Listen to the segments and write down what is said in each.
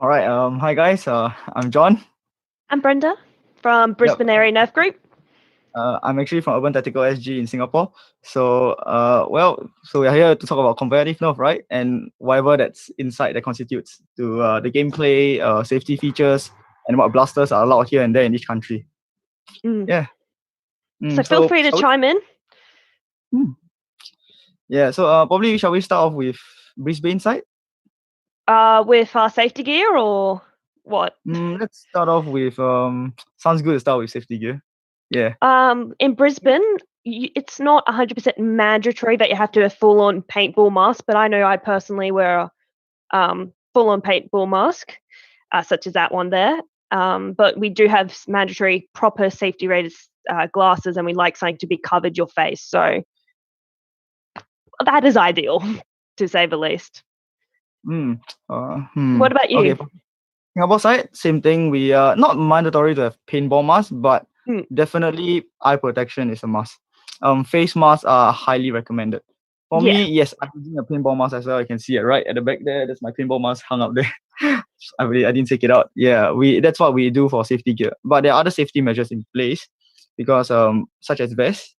All right. Hi guys. I'm John. I'm Brenda from Yep. Brisbane Area Nerf Group. I'm actually from Urban Tactical SG in Singapore. So we're here to talk about competitive Nerf, right? And whatever that's inside that constitutes to the gameplay, safety features, and what blasters are allowed here and there in each country. Mm. Yeah. So feel So free to shall chime in. hmm. Yeah. So probably shall we start off with Brisbane side? With our safety gear or what? Let's start off with sounds good to start with safety gear. Yeah. In Brisbane, it's not 100% mandatory that you have to have full-on paintball mask, but I know I personally wear a full-on paintball mask, such as that one there. But we do have mandatory proper safety rated glasses, and we like something to be covered your face. So that is ideal, to say the least. What about you? Okay. Singapore side, same thing. We are not mandatory to have paintball masks, but definitely eye protection is a must. Face masks are highly recommended. For me, yes, I'm using a paintball mask as well. You can see it right at the back there. That's my paintball mask hung up there. I didn't take it out. Yeah, that's what we do for safety gear. But there are other safety measures in place because such as vests,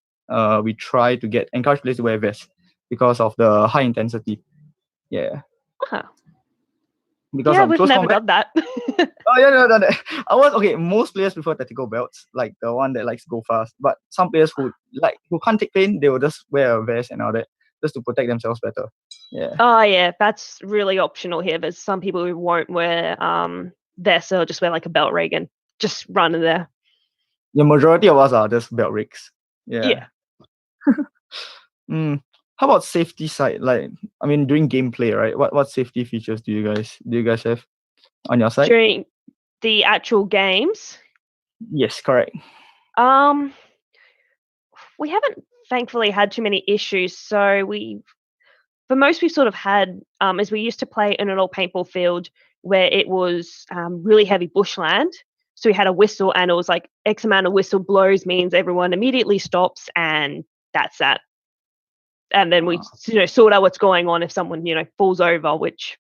we try to encourage players to wear vests because of the high intensity. Yeah. Huh. Because Yeah, we've close never combat. done that. Oh yeah, no. I was okay. Most players prefer tactical belts, like the one that likes to go fast. But some players who can't take pain, they will just wear a vest and all that, just to protect themselves better. Yeah. Oh yeah, that's really optional here. There's some people who won't wear vests, or just wear like a belt rig and just run in there. The majority of us are just belt rigs. Yeah. How about safety side? Like, I mean, during gameplay, right? What safety features do you guys have on your side? During the actual games? Yes, correct. We haven't thankfully had too many issues. So for most we've sort of had as we used to play in an old paintball field where it was really heavy bushland. So we had a whistle, and it was like X amount of whistle blows means everyone immediately stops, and that's that. And then we sort out what's going on if someone falls over, which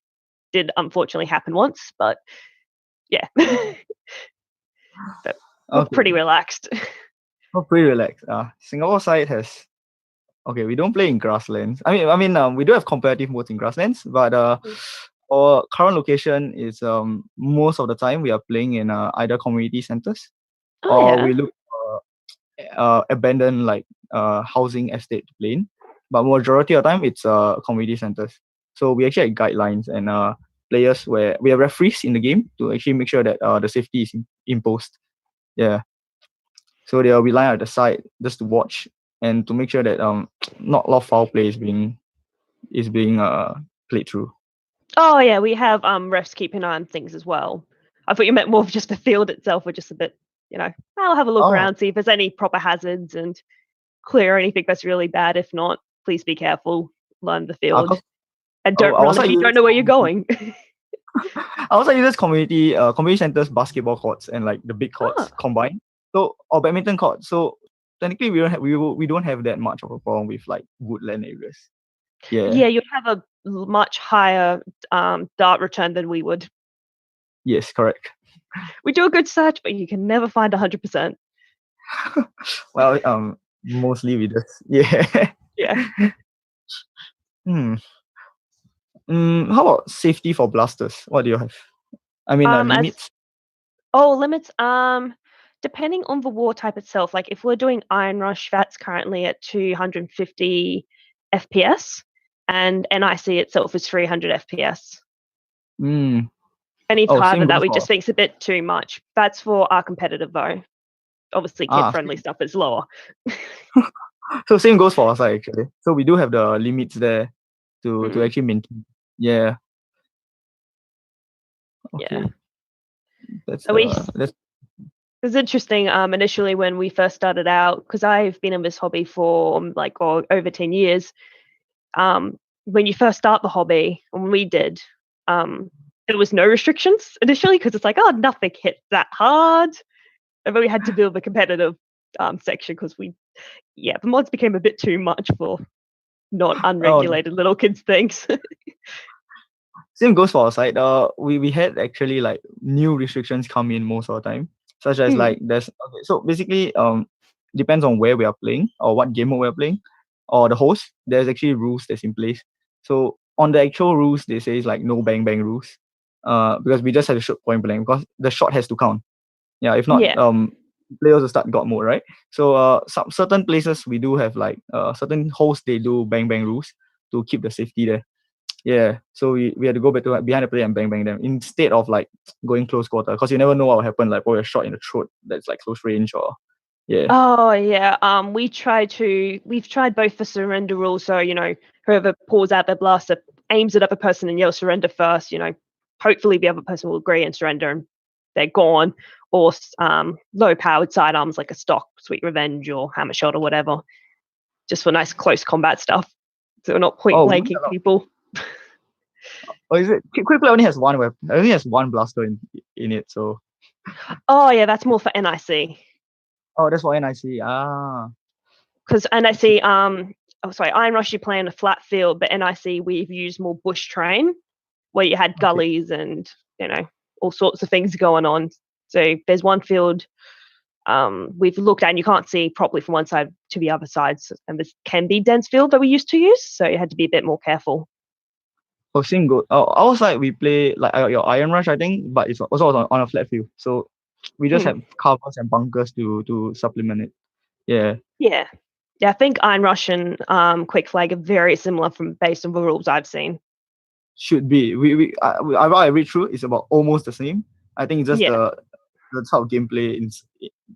did unfortunately happen once, but yeah. But we're pretty relaxed. We're pretty relaxed. Singapore side has we don't play in grasslands. We do have competitive modes in grasslands, but our current location is most of the time we are playing in either community centers we look for abandoned housing estate to play in. But majority of the time it's community centers. So we actually have guidelines and players where we have referees in the game to actually make sure that the safety is imposed. Yeah. So they'll be lying at the side just to watch and to make sure that not a lot of foul play is being played through. Oh yeah, we have refs keeping an eye on things as well. I thought you meant more of just the field itself, or just a bit, I'll have a look around, see if there's any proper hazards and clear anything that's really bad. If not, please be careful, learn the field, and don't run if you don't know where you're going. I also use community centers, basketball courts, and like the big courts combined. So or badminton courts. So technically, we don't have that much of a problem with like woodland areas. Yeah, you'd have a much higher dart return than we would. Yes, correct. We do a good search, but you can never find 100%. Well, mostly we just yeah. How about safety for blasters? What do you have? I mean, limits. Limits. Depending on the war type itself, like if we're doing Iron Rush, that's currently at 250 FPS, and NIC itself is 300 FPS. Any higher than that, we just think it's a bit too much. That's for our competitive, though. Obviously, kid-friendly stuff is lower. So same goes for us actually. So we do have the limits there to actually maintain. Yeah. Okay. Yeah. It's interesting. Initially, when we first started out, because I've been in this hobby for over 10 years. When you first start the hobby, when we did, there was no restrictions initially because it's like, nothing hits that hard. And then we had to build the competitive section because the mods became a bit too much for not unregulated little kids things. Same goes for our side. We had actually like new restrictions come in most of the time, such as Mm, like there's okay. So basically, depends on where we are playing or what game mode we're playing, or the host. There's actually rules that's in place. So on the actual rules, they say it's like no bang bang rules. Because we just have to shoot point blank because the shot has to count. Yeah, if not, yeah. players will start God mode, right? So some certain places we do have like certain hosts they do bang bang rules to keep the safety there. Yeah, so we had to go back to behind the player and bang bang them instead of like going close quarter because you never know what will happen. Like, a shot in the throat that's like close range or yeah. Oh yeah. We've tried both the surrender rule. So, whoever pulls out their blaster aims at other person and yells surrender first, hopefully the other person will agree and surrender and they're gone. Or low powered sidearms like a stock, Sweet Revenge or Hammer Shot or whatever. Just for nice close combat stuff. So we're not point Oh, we only blanking allow, people. oh, is it Quick Play only has one weapon? It only has one blaster in it. So Oh yeah, that's more for NIC. oh, that's what NIC. Ah, Because I see. NIC, Iron Rush you play on a flat field, but NIC we've used more bush terrain where you had Okay. gullies and all sorts of things going on. So there's one field we've looked at and you can't see properly from one side to the other side, and this can be dense field that we used to use, so you had to be a bit more careful. Oh, same good. Our side we play like your Iron Rush, I think, but it's also on a flat field. So we just Hmm. have covers and bunkers to supplement it. Yeah. Yeah. Yeah, I think Iron Rush and Quick Flag are very similar from based on the rules I've seen. Should be. I read through. It's about almost the same. I think it's just Yeah. the type of gameplay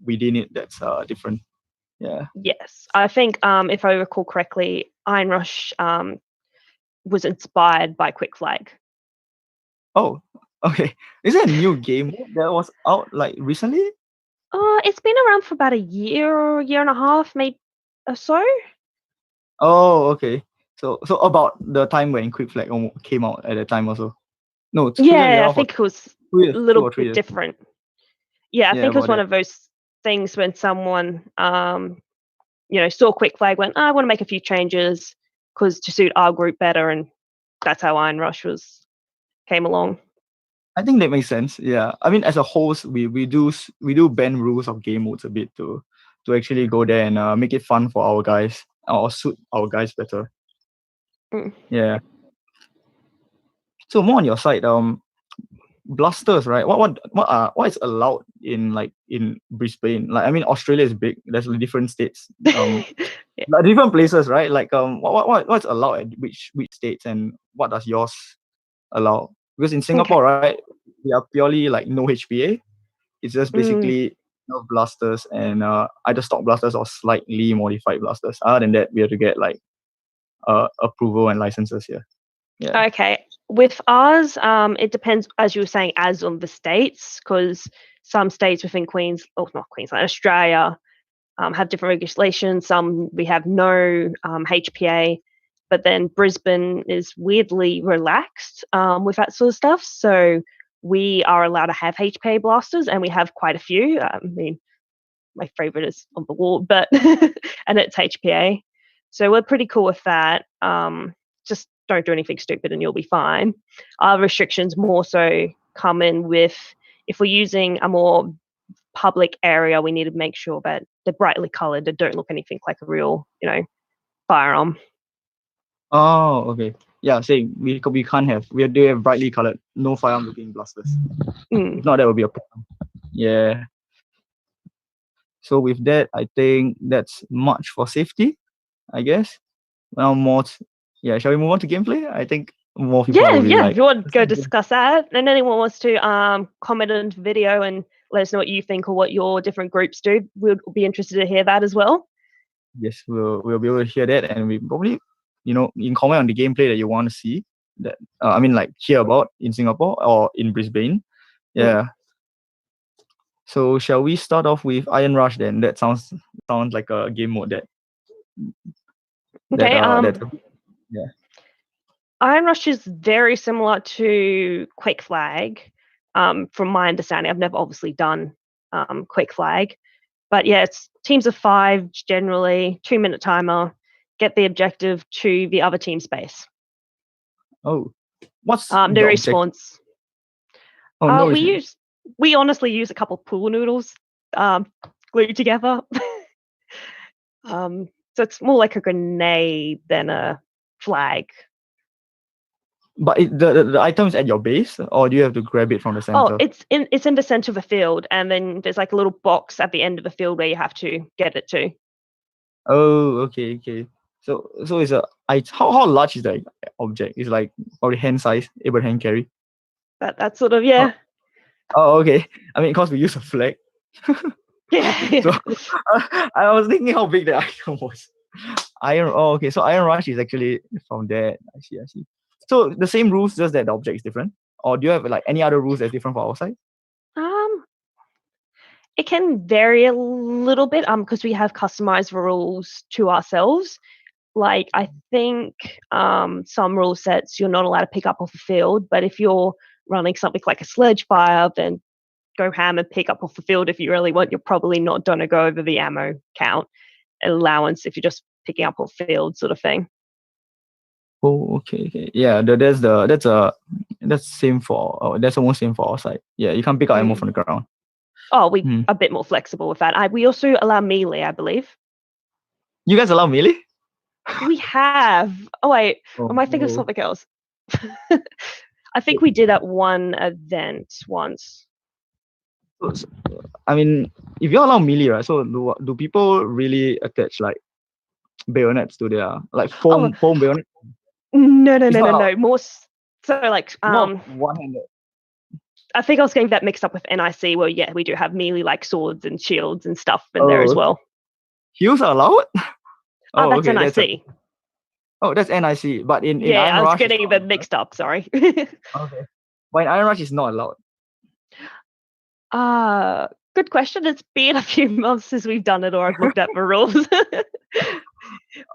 within it that's different. Yeah. Yes. I think if I recall correctly, Iron Rush was inspired by Quick Flag. Oh, okay. Is there a new game that was out like recently? It's been around for about a year or a year and a half, maybe or so. Oh, okay. So about the time when Quick Flag came out at the time also. No, it's Quick Flag been Yeah, I out for think it was a 2 little or 3 bit years. different. Yeah, I Yeah, think it was about one that. of those things when someone, saw Quick Flag, went, I want to make a few changes because to suit our group better, and that's how Iron Rush came along. I think that makes sense. Yeah. I mean, as a host, we do bend rules of game modes a bit to actually go there and make it fun for our guys or suit our guys better. Mm. Yeah. So more on your side, blasters, right? What is allowed in like in Brisbane? Like I mean, Australia is big. There's different states, Yeah. like different places, right? Like what's allowed at which states and what does yours allow? Because in Okay. Singapore, right, we are purely like no HPA. It's just Mm. basically Nerf blasters and either stock blasters or slightly modified blasters. Other than that, we have to get like approval and licenses here. Yeah. Okay. With ours, it depends, as you were saying, as on the states, because some states within not Queensland, Australia, have different regulations. Some we have no HPA, but then Brisbane is weirdly relaxed with that sort of stuff. So we are allowed to have HPA blasters, and we have quite a few. I mean, my favorite is on the wall, but and it's HPA. So we're pretty cool with that. Just don't do anything stupid and you'll be fine. Our restrictions more so come in with if we're using a more public area, we need to make sure that they're brightly coloured. They don't look anything like a real, firearm. Oh, okay. Yeah, same. We do have brightly colored, no firearm looking blasters. Mm. If not, that would be a problem. Yeah. So with that, I think that's much for safety, I guess. Now yeah, shall we move on to gameplay? I think more people Yeah, will be yeah. If like you want to go discuss that, and anyone wants to comment on the video and let us know what you think or what your different groups do, we'll be interested to hear that as well. yes, we'll be able to hear that, and we probably, you can comment on the gameplay that you want to see. That I mean, like hear about in Singapore or in Brisbane. Mm. Yeah. So shall we start off with Iron Rush then? That sounds like a game mode that Okay. that yeah. Iron Rush is very similar to Quick Flag, from my understanding. I've never obviously done Quick Flag, but yeah, it's teams of 5 generally, 2-minute timer, get the objective to the other team's base. Oh, What's No the object? response. Oh, no response. We honestly use a couple pool noodles glued together. So it's more like a grenade than a flag. But the item is at your base, or do you have to grab it from the Oh, center? it's in the center of a field, and then there's like a little box at the end of the field where you have to get it to. Oh, okay. So it's how large is the object? It's like probably hand size, able to hand carry. That's sort of, yeah. Oh, okay. I mean, because we use a flag. Yeah. So I was thinking how big the item was. Okay. So Iron Rush is actually from there. I see. So the same rules, just that the object is different. Or do you have like any other rules that's different for our side? It can vary a little bit because we have customized rules to ourselves. Like I think some rule sets you're not allowed to pick up off the field, but if you're running something like a sledge fire, then go ham and pick up off the field if you really want. You're probably not going to go over the ammo count allowance if you're just picking up off field, sort of thing. Oh, okay. Yeah, that's same for that's almost same for our side. Yeah, you can't pick up ammo from the ground. Oh, we a bit more flexible with that. We also allow melee, I believe. You guys allow melee? We have. Oh wait, am I thinking of something else? I think we did at one event once. I mean, if you allow melee, right? So do people really attach like bayonets to their like foam bayonet? No. More so like one-handed. I think I was getting that mixed up with NIC. Well, yeah, we do have melee like swords and shields and stuff in there as well. Heals are allowed? That's NIC. That's NIC. But in yeah, Iron I was Rush, getting them mixed up. Sorry. Okay. But in Iron Rush, it's not allowed. Good question. It's been a few months since we've done it, or I've looked at the rules.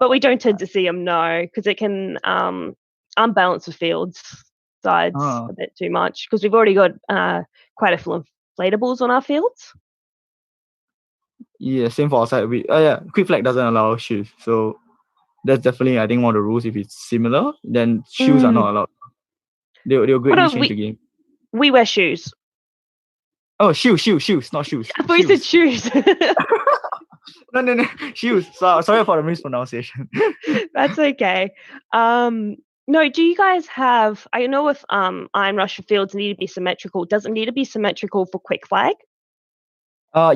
But we don't tend to see them, no, because it can unbalance the field sides a bit too much, because we've already got quite a few inflatables on our fields. Yeah, same for our side. Quick flag doesn't allow shoes, so that's definitely, I think, one of the rules. If it's similar, then shoes are not allowed. They'll greatly change the game. We wear shoes. Oh, shoes, not shoes. I thought you said shoes. No, shoes. Sorry for the mispronunciation. That's okay. No, do you guys have? I know if Iron Rush fields need to be symmetrical. Does it need to be symmetrical for quick flag?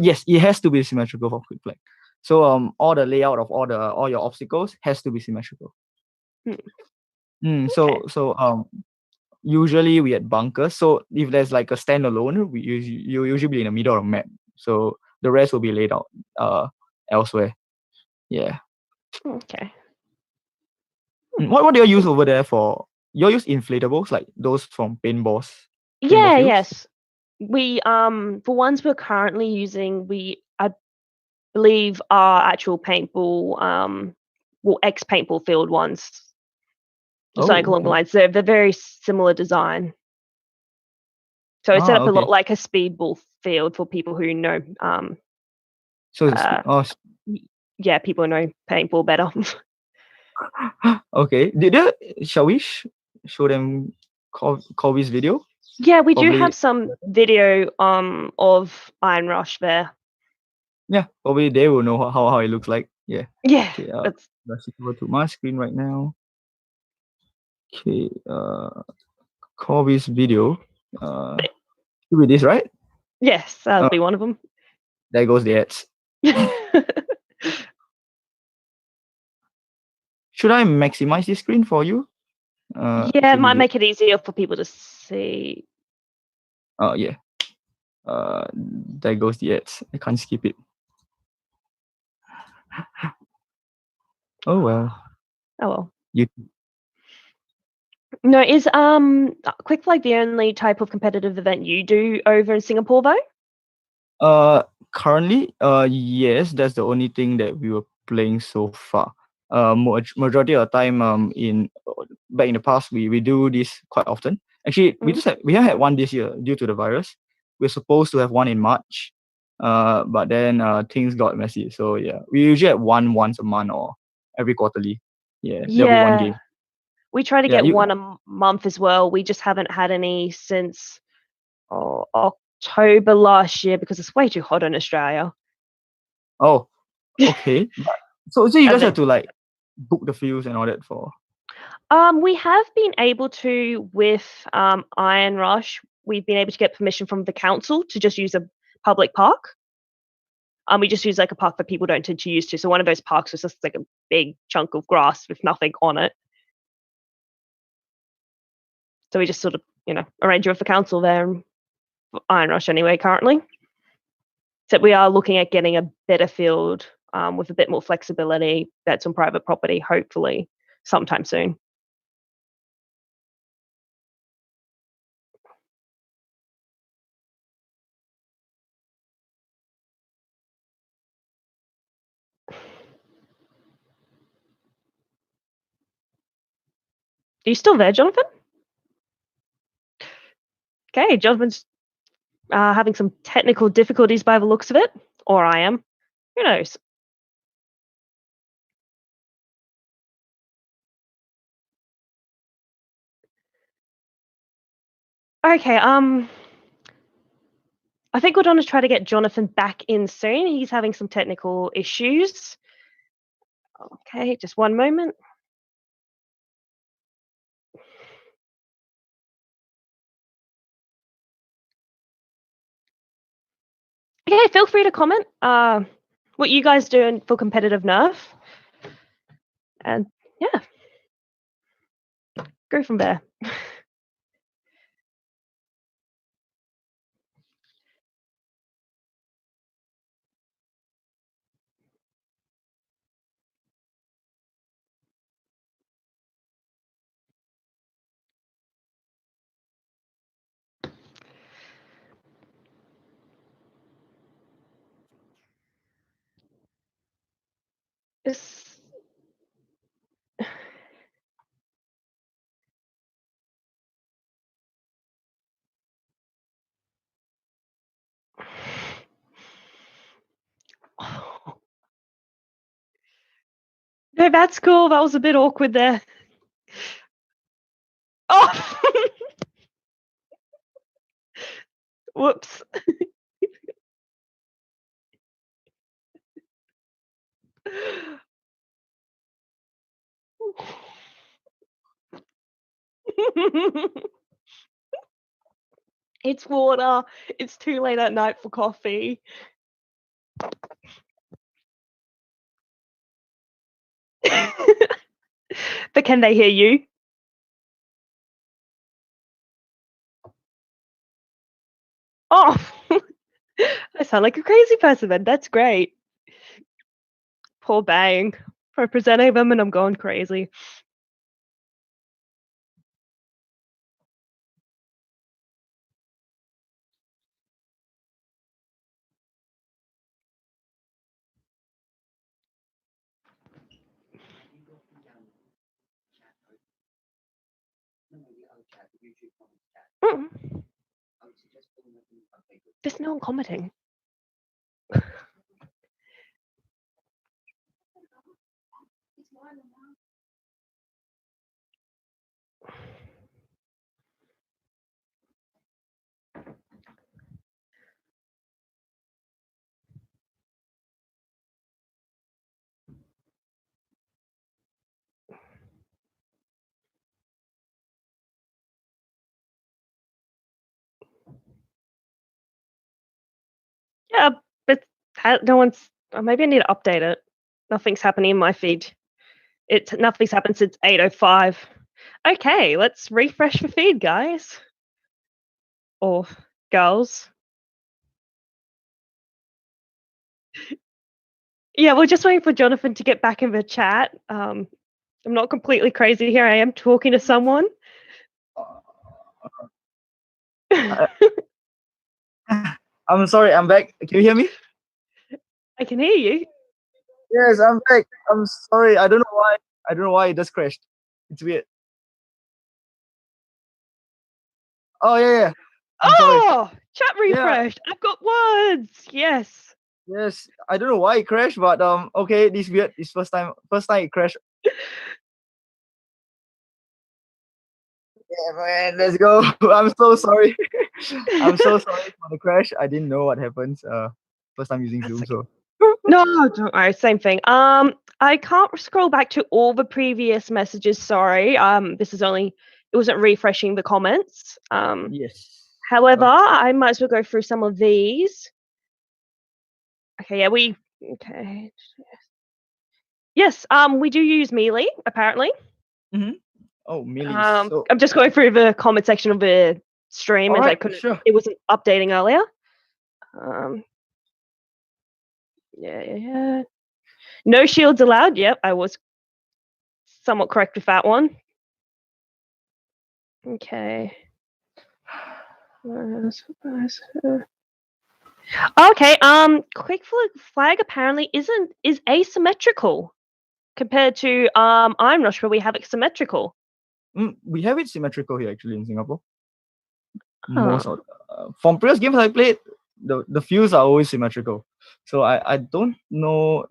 Yes, it has to be symmetrical for quick flag. So all the layout of all your obstacles has to be symmetrical. So usually we had bunkers. So if there's like a standalone, you usually be in the middle of the map. So the rest will be laid out elsewhere. Yeah. Okay. What do you use over there for? You use inflatables like those from paintballs? Yeah. Yes. We the ones we're currently using, I believe are actual paintball ex paintball field ones. Something along the lines. They're very similar design. So it's set up a lot like a speedball field for people who know. Yeah, people know paintball better. Okay. Shall we show them Kobe's video? Yeah, we do have some video of Iron Rush there. Yeah, probably they will know how it looks like. Yeah. Yeah. Okay, let's go to my screen right now. Okay. Kobe's video. Should be this, right? Yes, that'll be one of them. There goes the ads. Should I maximize this screen for you? Yeah, it might make it easier for people to see. Oh yeah. There goes the ads. I can't skip it. Oh well. YouTube. No, is Quick Flag the only type of competitive event you do over in Singapore though? Currently, yes, that's the only thing that we were playing so far. Majority of the time, back in the past, we do this quite often. Actually, we haven't had one this year due to the virus. We're supposed to have one in March, but then things got messy. So yeah, we usually have one once a month or every quarterly. Yeah, there'll be one game. We try to Yeah, get one a month as well. We just haven't had any since October last year because it's way too hot in Australia. Oh, okay. So you And guys then, have to like book the fields and all that for. we have been able to with Iron Rush. We've been able to get permission from the council to just use a public park. We just use like a park that people don't tend to use to. So one of those parks was just like a big chunk of grass with nothing on it. So we just sort of, arrange with the council there and Iron Rush anyway currently. So we are looking at getting a better field with a bit more flexibility that's on private property, hopefully sometime soon. Are you still there, Jonathan? Okay, Jonathan's having some technical difficulties by the looks of it, or I am. Who knows? Okay, I think we're going to try to get Jonathan back in soon. He's having some technical issues. Okay, just one moment. Okay, feel free to comment what you guys doing for competitive Nerf. And yeah, go from there. It's... No, that's cool. That was a bit awkward there. Oh! Whoops. It's water. It's too late at night for coffee. But can they hear you? Oh, I sound like a crazy person then. That's great. Poor Bang. Representing them and I'm going crazy. Mm. There's no one commenting. Yeah, but no one's. Maybe I need to update it. Nothing's happening in my feed. Nothing's happened since 8:05. Okay, let's refresh the feed, guys. Or girls. Yeah, we're just waiting for Jonathan to get back in the chat. I'm not completely crazy here. I am talking to someone. I'm sorry, I'm back. Can you hear me? I can hear you. Yes, I'm back. I'm sorry. I don't know why. I don't know why it just crashed. It's weird. Oh yeah. I'm sorry. Oh, chat refreshed. I've got words. Yes. Yes. I don't know why it crashed, but okay, this weird. It's first time it crashed. Yeah, man, let's go. I'm so sorry. I'm so sorry for the crash. I didn't know what happens. First time using That's Zoom, okay. so No, don't worry. Same thing. I can't scroll back to all the previous messages. Sorry. This is only it wasn't refreshing the comments. yes. However, Okay. I might as well go through some of these. Okay. Yeah. Okay. Yes. We do use Melee apparently. Mm-hmm. Oh, millies. So, I'm just going through the comment section of the stream all as I right, couldn't. sure. It wasn't updating earlier. Um, yeah. No shields allowed. Yep, I was somewhat correct with that one. Okay. Okay. Quick flag apparently is asymmetrical compared to I'm not sure we have it symmetrical. We have it symmetrical here actually in Singapore. Huh. Most of from previous games I played, the fields are always symmetrical. So I don't know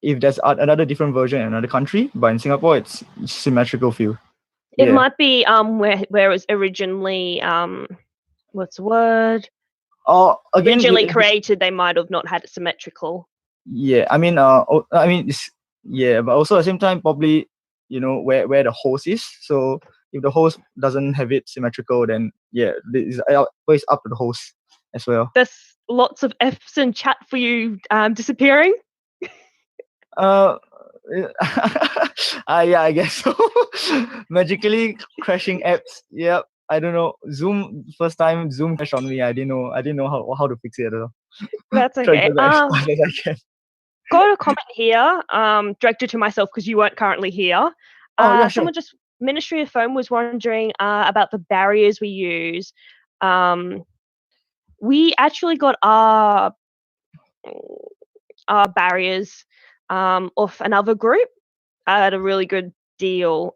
if there's another different version in another country, but in Singapore it's symmetrical field. It Yeah. might be where it was originally what's the word? Or again, Originally created, they might have not had it symmetrical. yeah. It's, yeah, but also at the same time, probably where the host is. So if the host doesn't have it symmetrical, then yeah, it's always up to the host as well. There's lots of F's in chat for you disappearing. Yeah, I guess so. Magically crashing apps. Yep. I don't know. Zoom first time Zoom crashed on me. I didn't know how to fix it at all. That's Try to okay. do that as fast as I can. Got a comment here, directed to myself because you weren't currently here. Oh yeah, sure. Someone just Ministry of Foam was wondering about the barriers we use. We actually got our barriers off another group at a really good deal.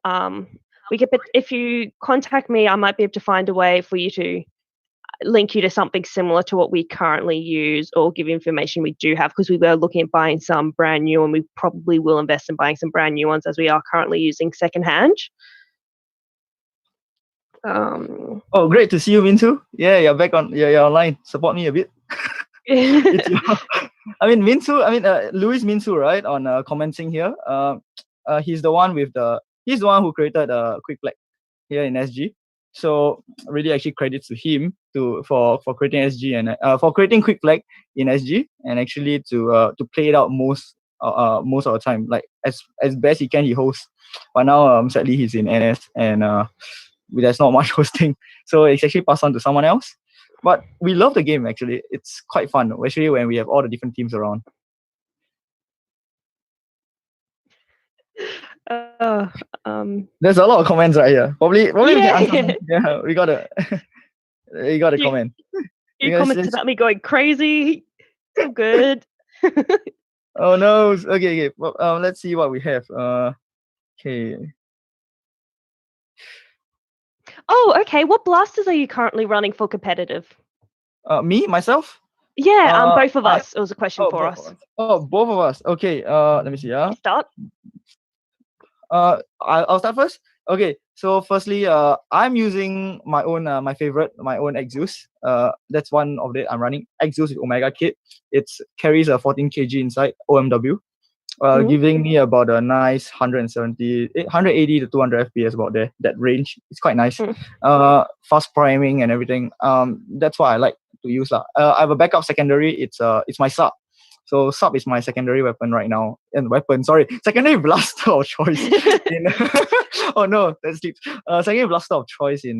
If you contact me, I might be able to find a way for you to link you to something similar to what we currently use or give information we do have, because we were looking at buying some brand new, and we probably will invest in buying some brand new ones as we are currently using secondhand. Oh, great to see you, Mintu. Yeah, you're back on. Yeah, you're online. Support me a bit. It's your, Louis Mintu, right? On commenting here. He's the one who created Quick Flag here in SG. So really, actually credits to him for creating SG and for creating Quick Flag in SG, and actually to play it out most of the time, like as best he can. He hosts, but now sadly he's in NS, and there's not much hosting, so it's actually passed on to someone else. But we love the game actually. It's quite fun, especially when we have all the different teams around. There's a lot of comments right here. Probably we can answer them. Yeah, we got a you got a comment. You commented about me going crazy. So good. Oh no. Okay. Well, let's see what we have. Okay. Oh, okay. What blasters are you currently running for competitive? Me, myself? Yeah, both of us. It was a question for us. Oh, both of us. Okay. Let me see. Start. I'll start first. Okay. So firstly, I'm using my own Exus. That's one of the I'm running Exus with Omega kit. It carries a 14 kg inside OMW. Giving me about a nice 180 to 200 FPS about there. That range, it's quite nice. Fast priming and everything. That's what I like to use lah. I have a backup secondary. It's my sub. So sub is my secondary weapon right now. Secondary blaster of choice. Oh no, that's deep. Secondary blaster of choice in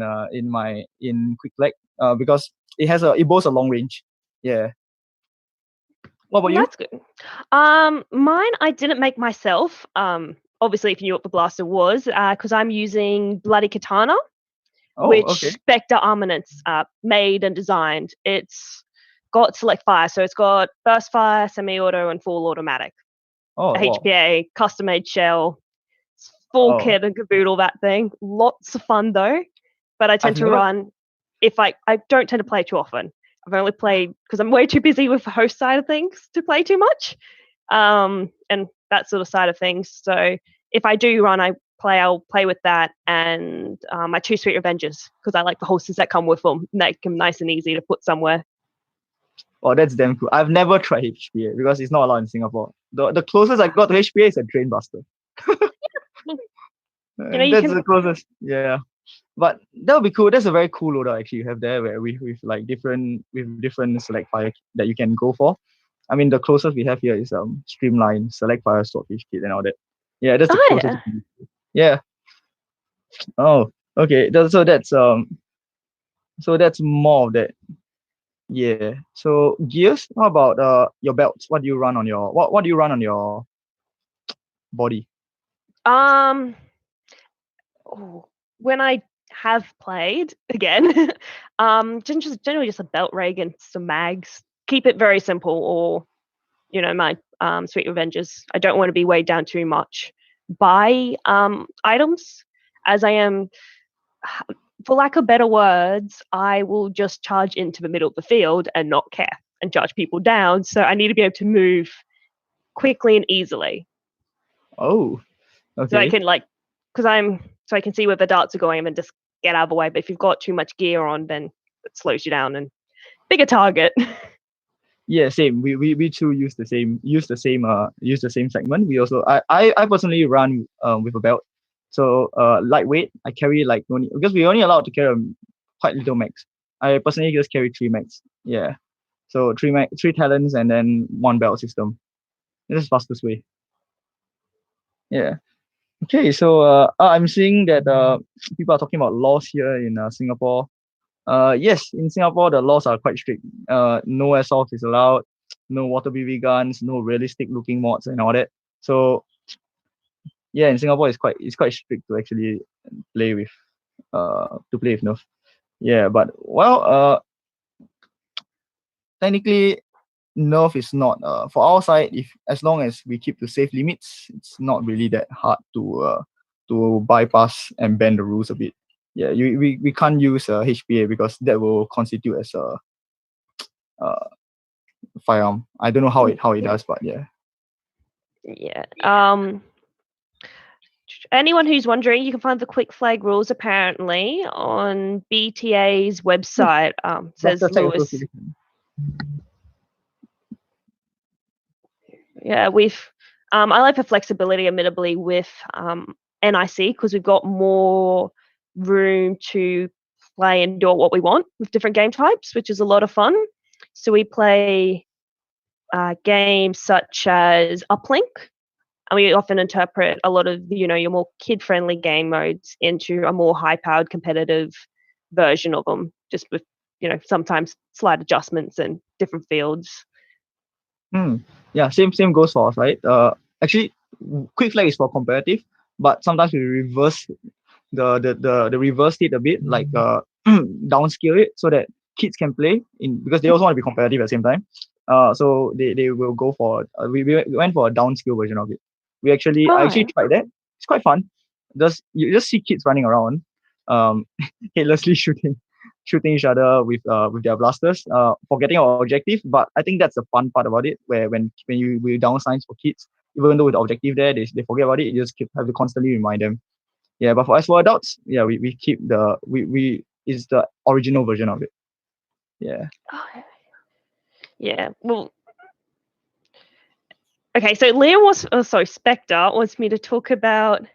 Quick Flag. Because it boasts a long range. Yeah. What about you? That's good. Mine I didn't make myself. Obviously, if you knew what the blaster was, because I'm using Bloody Katana, which Spectre Armaments made and designed. It's got select fire, so it's got burst fire, semi-auto, and full automatic. HPA, custom-made shell, full kit and caboodle. That thing. Lots of fun though. But I tend to run. If I don't tend to play too often. I've only played because I'm way too busy with the host side of things to play too much, and that sort of side of things. So if I do run, I I'll play with that and my 2 Sweet Revengers because I like the holsters that come with them. Make them nice and easy to put somewhere. Oh, that's damn cool. I've never tried HPA because it's not allowed in Singapore. The closest I got to HPA is a Drain Buster. You That's can. the closest. Yeah. But that would be cool. That's a very cool loader actually you have there where with like different select fire that you can go for. I mean the closest we have here is Streamline, Select Fire, Swordfish Kit and all that. Yeah, that's the Oh closest. yeah. Yeah. Oh, okay. So that's more of that. Yeah. So gears, how about your belts? What do you run on your what do you run on your body? Oh, when I have played again, generally just a belt rig and some mags. Keep it very simple, or my Sweet Revengers. I don't want to be weighed down too much by items, as I am. For lack of better words, I will just charge into the middle of the field and not care and charge people down. So I need to be able to move quickly and easily. Oh, okay. So I can so I can see where the darts are going and then just get out of the way. But if you've got too much gear on, then it slows you down and bigger target. Yeah, same. We too use the same segment. We also I personally run with a belt. So lightweight. I carry like only because we only allowed to carry quite little max. I personally just carry 3 max. Yeah. So 3 talents and then 1 belt system. This is fastest way. Yeah. Okay, so I'm seeing that people are talking about laws here in Singapore. Yes, in Singapore the laws are quite strict. No airsoft is allowed, no water BB guns, no realistic looking mods and all that. So yeah, in Singapore it's quite strict to actually play with Nerf. Yeah, but well technically Nerf is not for our side. If as long as we keep to safe limits, it's not really that hard to bypass and bend the rules a bit. Yeah, we can't use HPA because that will constitute as a firearm. I don't know how it does, but yeah. Yeah. Anyone who's wondering, you can find the quick flag rules apparently on BTA's website. Says Lewis. Yeah, I like the flexibility, admittedly, with NIC because we've got more room to play and do what we want with different game types, which is a lot of fun. So we play games such as Uplink, and we often interpret a lot of your more kid-friendly game modes into a more high-powered competitive version of them, just with sometimes slight adjustments and different fields. Yeah, same goes for us, right? Actually, quick flag is for competitive, but sometimes we reverse the reverse it a bit, like downscale it so that kids can play in because they also want to be competitive at the same time. So they will go for we went for a downscale version of it. I actually tried that. It's quite fun. You just see kids running around, heedlessly shooting each other with their blasters, forgetting our objective. But I think that's the fun part about it, where when we down signs for kids, even though with the objective there, they forget about it. You just have to constantly remind them. Yeah, but for adults, yeah, we keep we is the original version of it. Yeah. Yeah. Well. Okay, so Spectre wants me to talk about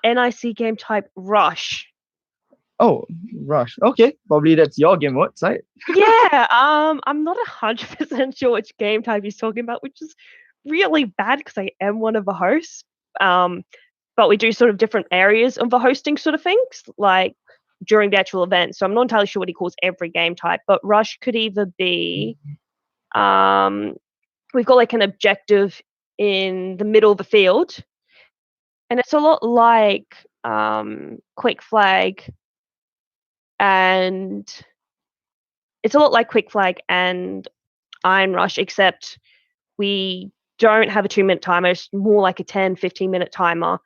NIC game type Rush. Oh, Rush. Okay, probably that's your game mode, right? Yeah. I'm not 100% sure which game type he's talking about, which is really bad because I am one of the hosts. But we do sort of different areas of the hosting sort of things, like during the actual event. So I'm not entirely sure what he calls every game type, but Rush could either be we've got like an objective in the middle of the field, and it's a lot like Quick Flag, and Iron Rush, except we don't have a 2-minute timer. It's more like a 10-15-minute timer,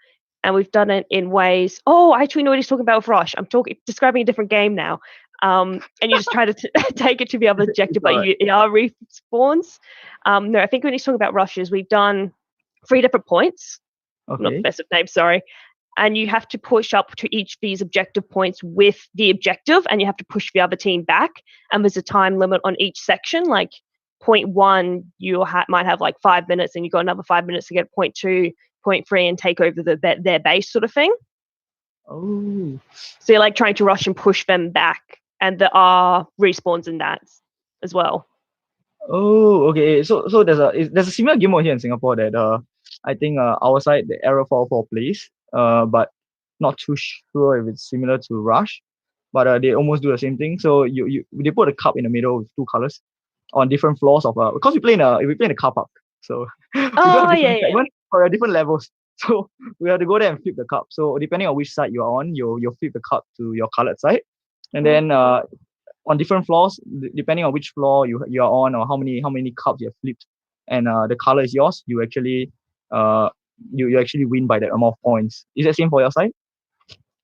and we've done it in ways. Oh, I actually know what he's talking about with Rush. I'm describing a different game now. And you just try to take it to the other objective, but it respawns. No, I think when he's talking about rushes, we've done 3 different points. not the Okay. best of names, sorry. And you have to push up to each of these objective points with the objective, and you have to push the other team back. And there's a time limit on each section. Like point one, you might have like 5 minutes, and you've got another 5 minutes to get point two, point three, and take over their base, sort of thing. Oh. So you're like trying to rush and push them back, and there are respawns in that as well. Oh, okay. So there's a similar game mode here in Singapore that I think our side the Arrow 4 plays but not too sure if it's similar to Rush, but they almost do the same thing. So they put a cup in the middle with two colors on different floors of because we play in a car park, so we do have Oh different yeah. segments for different levels. So we have to go there and flip the cup. So depending on which side you are on, you'll flip the cup to your colored side, and then on different floors, depending on which floor you are on or how many cups you have flipped, and the color is yours, you actually you actually win by that amount of points. Is that same for your side?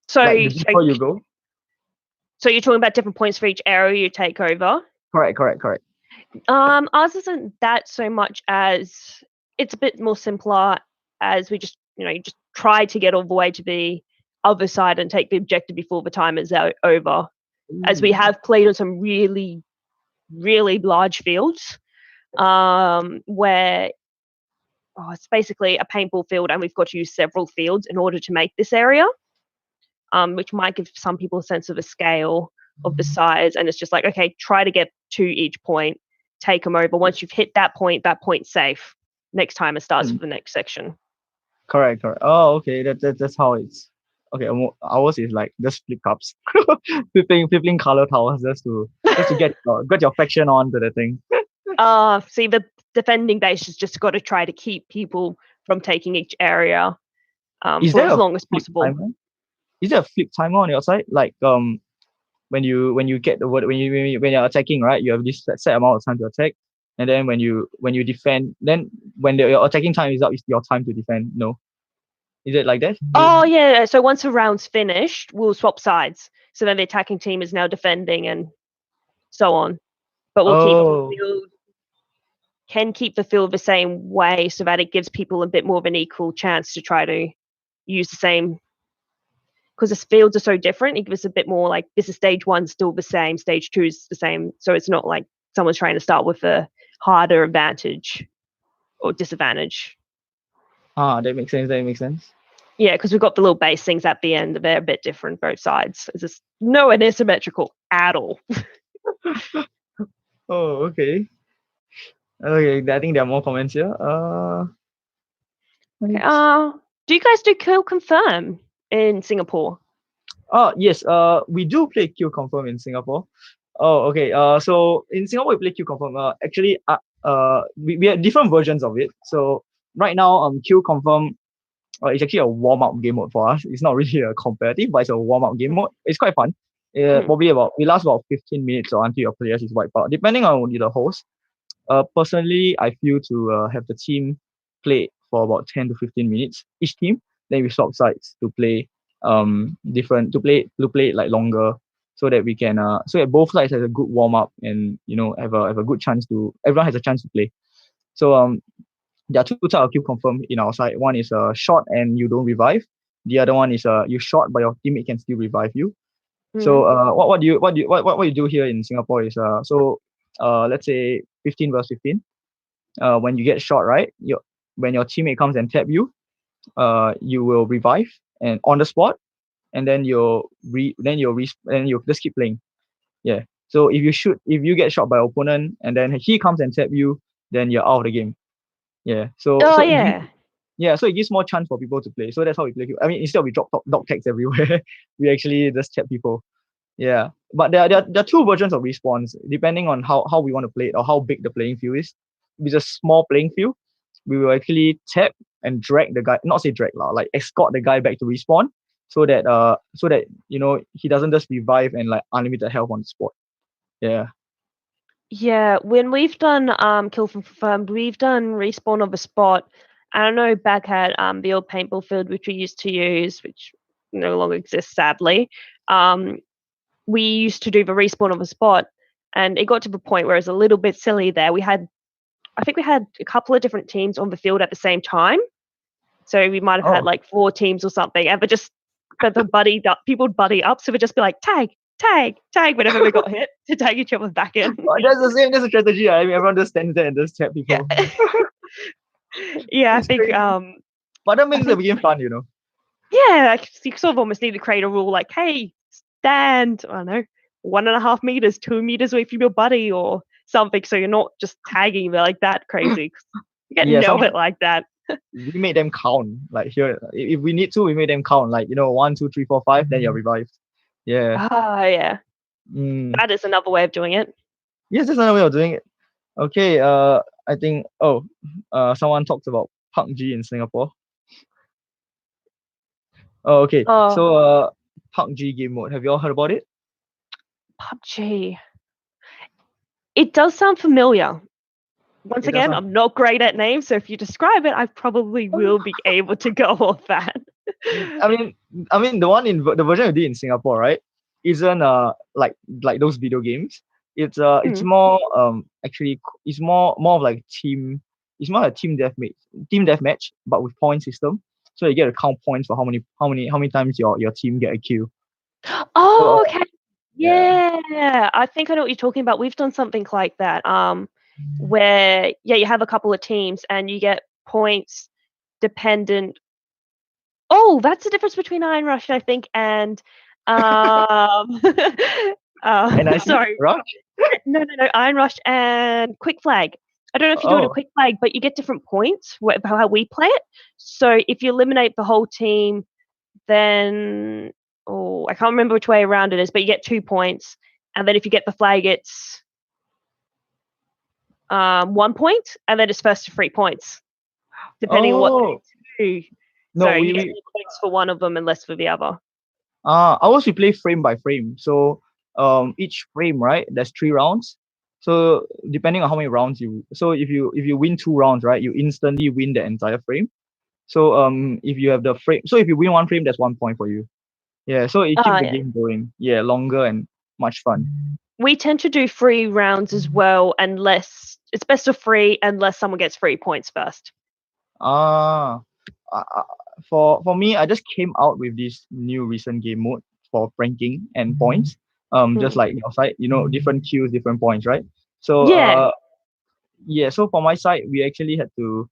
So, Like the deeper you go. So you're talking about different points for each arrow you take over. Correct. Ours isn't that so much as it's a bit more simpler, as we just you just try to get all the way to the other side and take the objective before the time is over. As we have played on some really, really large fields, where it's basically a paintball field, and we've got to use several fields in order to make this area, which might give some people a sense of a scale of the size. And it's just like, okay, try to get to each point, take them over. Once you've hit that point's safe. Next time it starts with the next section. Correct. Oh, okay. That's how it's. Okay, ours is like just flip cups, flipping color towers just to get your faction onto the thing. See, the defending base has just got to try to keep people from taking each area for as long as possible. Timer? Is there a flip timer on your side? Like when you get the word when you're attacking, right? You have this set amount of time to attack, and then when you defend, then when your attacking time is up, it's your time to defend. No, is it like that? Oh yeah. So once a round's finished, we'll swap sides. So then the attacking team is now defending and so on. But can keep the field the same way so that it gives people a bit more of an equal chance to try to use the same. Because the fields are so different, it gives us a bit more like this is stage one, still the same, stage two is the same. So it's not like someone's trying to start with a harder advantage or disadvantage. That makes sense. Yeah, because we've got the little base things at the end. They're a bit different both sides. It's just no asymmetrical at all. Oh, okay. Okay, I think there are more comments here. Do you guys do kill confirm in Singapore? Yes. We do play kill confirm in Singapore. Oh, okay. So in Singapore we play kill confirm. Actually, we have different versions of it. So right now, kill confirm, it's actually a warm up game mode for us. It's not really a competitive, but it's a warm up game mode. It's quite fun. Probably we last about 15 minutes or until your players is wiped out, depending on the host. Personally, I feel to have the team play for about 10 to 15 minutes each team. Then we swap sides to play different to play like longer, so that we can so that both sides has a good warm up and have a good chance to everyone has a chance to play. So there are two types of kill confirm in our side. One is shot and you don't revive. The other one is you shot but your teammate can still revive you. So what you do here in Singapore is let's say 15 versus 15. When you get shot, right? When your teammate comes and tap you, you will revive and on the spot, and then you'll just keep playing. Yeah. So if you get shot by opponent and then he comes and tap you, then you're out of the game. Yeah. So it gives more chance for people to play. So that's how we play. I mean, instead of we drop dog tags everywhere, we actually just tap people. Yeah. But there are two versions of respawns depending on how we want to play it or how big the playing field is. If it's a small playing field, we will actually tap and drag the guy, not say drag like escort the guy back to respawn, so that he doesn't just revive and like unlimited health on the spot. Yeah, when we've done kill confirmed, we've done respawn of a spot. I don't know, back at the old paintball field which we used to use, which no longer exists sadly. We used to do the respawn of a spot, and it got to the point where it was a little bit silly there. I think we had a couple of different teams on the field at the same time. So we might have had Oh, like 4 teams or something, and people would buddy up. So we'd just be like tag, tag, tag whenever we got hit to tag each other back in. that's the same. That's a strategy. I mean, everyone just stands there and just chat people. Yeah, yeah. It's crazy. But that makes the game fun, you know. Yeah, you sort of almost need to create a rule like, hey, stand, I don't know, 1.5 meters, 2 meters away from your buddy or something, so you're not just tagging like that crazy. You get Yeah, nailed it like that. we made them count. Like here, if we need to, we made them count. Like 1, 2, 3, 4, 5. Then you're revived. Yeah. Ah, yeah. Mm. That is another way of doing it. Yes, that's another way of doing it. Okay. I think. Someone talked about PUBG in Singapore. Oh, okay. Oh, So, PUBG game mode. Have you all heard about it? PUBG. It does sound familiar. Once It does again, sound. I'm not great at names, so if you describe it, I probably will be able to go off that. I mean, the version we did in Singapore, right? Isn't like those video games. It's Mm. more actually it's more of like team. It's more like team deathmatch, but with point system. So you get to count points for how many times your team get a kill. So Oh, okay. yeah. Yeah, I think I know what you're talking about. We've done something like that, where you have a couple of teams and you get points dependent. Oh, that's the difference between Iron Rush, I think, and And I see sorry, Rush. no, Iron Rush and Quick Flag. I don't know if you do it in Oh, Quick Flag, but you get different points how we play it. So if you eliminate the whole team, then I can't remember which way around it is, but you get 2 points, and then if you get the flag, it's 1 point, and then it's first to 3 points, depending on what oh they do. So no, you get more points for one of them and less for the other. ours we play frame by frame. So each frame, right? There's 3 rounds. So depending on how many rounds so if you win 2 rounds, right, you instantly win the entire frame. So if you have the frame, so if you win 1 frame, that's 1 point for you. Yeah. So it keeps the Yeah. game going. Yeah, longer and much fun. We tend to do 3 rounds as well, unless it's best of 3, unless someone gets 3 points first. Ah, uh, uh, for me, I just came out with this new recent game mode for ranking and points. Just like your side, different queues, different points, right? So Yeah. yeah. So for my side, we actually had to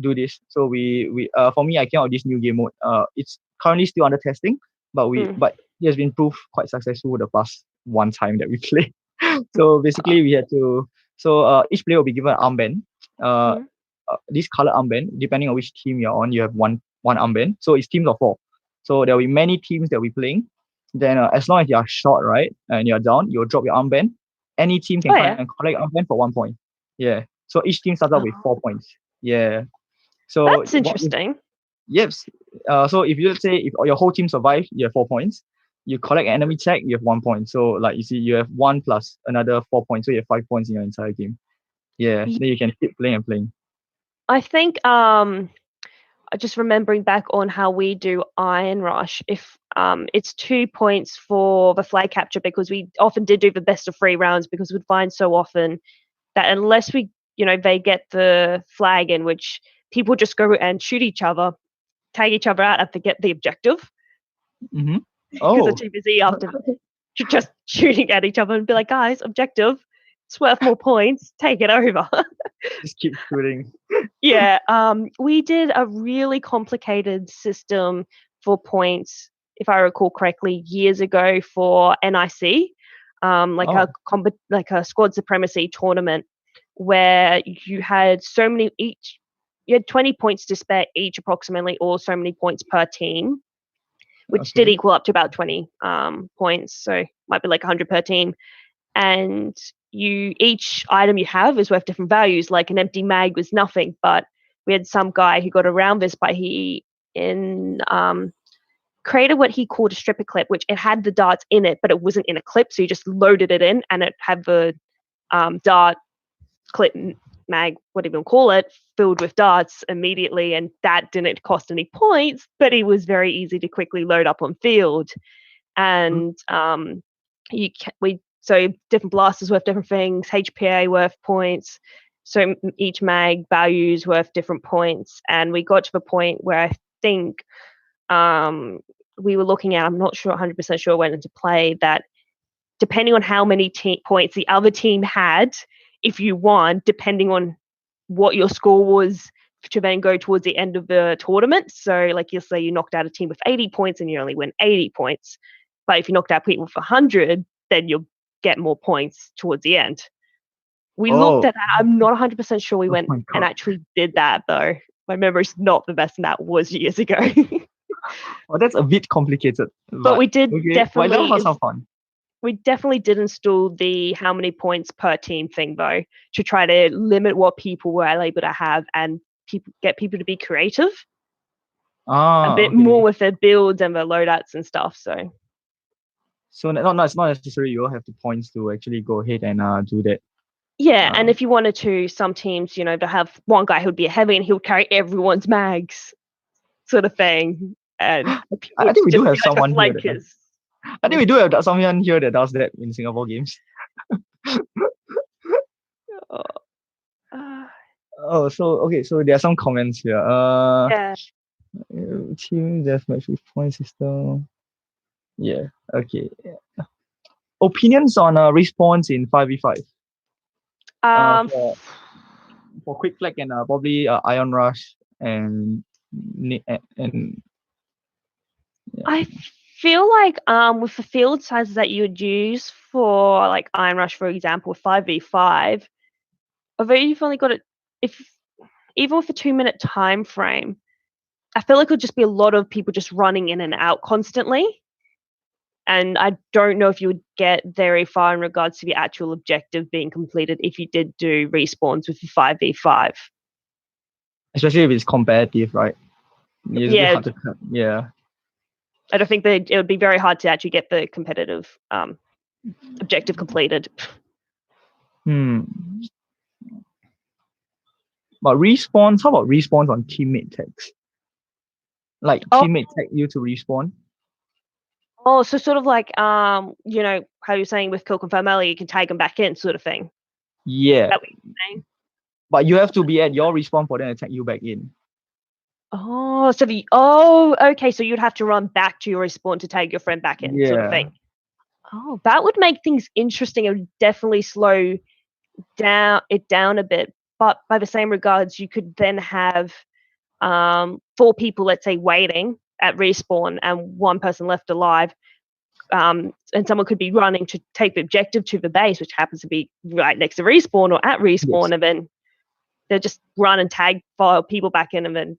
do this. So we for me, I came out with this new game mode. It's currently still under testing, but Mm. it has been proved quite successful the past one time that we played. So basically, we had to. So each player will be given an armband. Uh, Mm. this color armband, depending on which team you're on, you have one armband. So it's teams of 4. So there will be many teams that we playing. Then as long as you are short, right, and you're down, you'll drop your armband. Any team can Oh, come yeah. and collect armband for 1 point. Yeah. So each team starts out with 4 points. Yeah. So That's interesting. yes. So if you let's say if your whole team survives, you have 4 points. You collect an enemy tag, you have 1 point. So like you see, you have 1 plus another 4 points. So you have 5 points in your entire game. Yeah. Ye- Then you can keep playing and playing. I think just remembering back on how we do Iron Rush, if it's 2 points for the flag capture, because we often did do the best of 3 rounds, because we'd find so often that unless they get the flag in, which people just go and shoot each other, tag each other out and forget the objective, Mm-hmm. because they're Oh, too busy after just shooting at each other and be like, guys, objective, it's worth more points, take it over. just keep shooting. Yeah, we did a really complicated system for points, if I recall correctly, years ago for NIC, like Oh, like a squad supremacy tournament, where you had you had 20 points to spare each, approximately, or so many points per team, which did okay. equal up to about 20 points. So might be like 100 per team, and each item you have is worth different values. Like an empty mag was nothing, but we had some guy who got around this by created what he called a stripper clip, which it had the darts in it, but it wasn't in a clip, so you just loaded it in, and it had the dart clip mag, whatever you call it, filled with darts immediately, and that didn't cost any points, but it was very easy to quickly load up on field. And so different blasters worth different things, HPA worth points. So each mag value is worth different points, and we got to the point where I think we were looking at, I'm not sure, 100% sure, went into play that depending on how many points the other team had, if you won, depending on what your score was to then go towards the end of the tournament. So like you'll say you knocked out a team with 80 points and you only win 80 points. But if you knocked out people with 100, then you'll get more points towards the end. We looked at that. I'm not 100% sure we went and actually did that, though. My memory's not the best, and that was years ago. Well, that's a bit complicated. But we did definitely. Well, that was some fun. We definitely did install the how many points per team thing, though, to try to limit what people were able to have and get people to be creative a bit more with their builds and their loadouts and stuff. So it's not necessary you all have the points to actually go ahead and do that. Yeah, and if you wanted to, some teams, they have one guy who would be a heavy and he'll carry everyone's mags, sort of thing. And I think we do have someone here. I think we do have someone here that does that in Singapore games. So there are some comments here. Team deathmatch with point system. Yeah. Okay. Opinions on respawns in 5v5. For quick flag and probably Iron Rush and yeah. I feel like with the field sizes that you would use for like Iron Rush, for example, 5v5, although you've only got it, even with a 2-minute time frame, I feel like it would just be a lot of people just running in and out constantly. And I don't know if you would get very far in regards to the actual objective being completed if you did do respawns with the 5v5. Especially if it's competitive, right? Yeah. I don't think that it would be very hard to actually get the competitive objective completed. But respawns, how about respawns on teammate tags? Like teammate tag you to respawn? Oh, so sort of like, how you're saying with Kill Confirm Early, you can tag them back in, sort of thing. Yeah. Is that what you're saying? But you have to be at your respawn for them to tag you back in. Oh, okay. So you'd have to run back to your respawn to tag your friend back in, sort of thing. Oh, that would make things interesting. It would definitely slow down a bit. But by the same regards, you could then have 4 people, let's say, waiting at respawn and 1 person left alive, and someone could be running to take the objective to the base, which happens to be right next to respawn or at respawn, and then they'll just run and tag 5 people back in, and then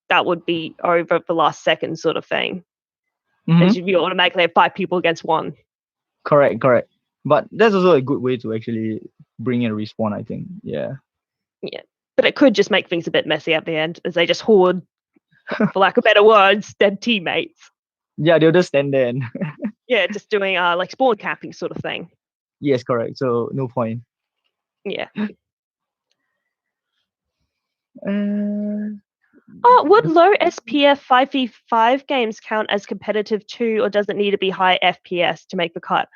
that would be over the last second, sort of thing. As you automatically have 5 people against 1. Correct. But that's also a good way to actually bring in a respawn, I think. Yeah. But it could just make things a bit messy at the end, as they just hoard, for lack of better words, dead teammates. Yeah, they'll just stand there and just doing like spawn capping sort of thing. Yes, correct. So no point. Yeah. Would low SPF 5v5 games count as competitive too, or does it need to be high FPS to make the cut?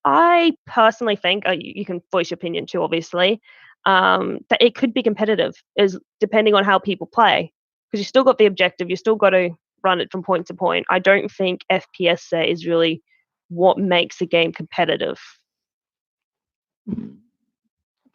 I personally think, you can voice your opinion too, obviously, that it could be competitive, is depending on how people play, because you still got the objective, you still got to run it from point to point. I don't think FPS there is really what makes a game competitive.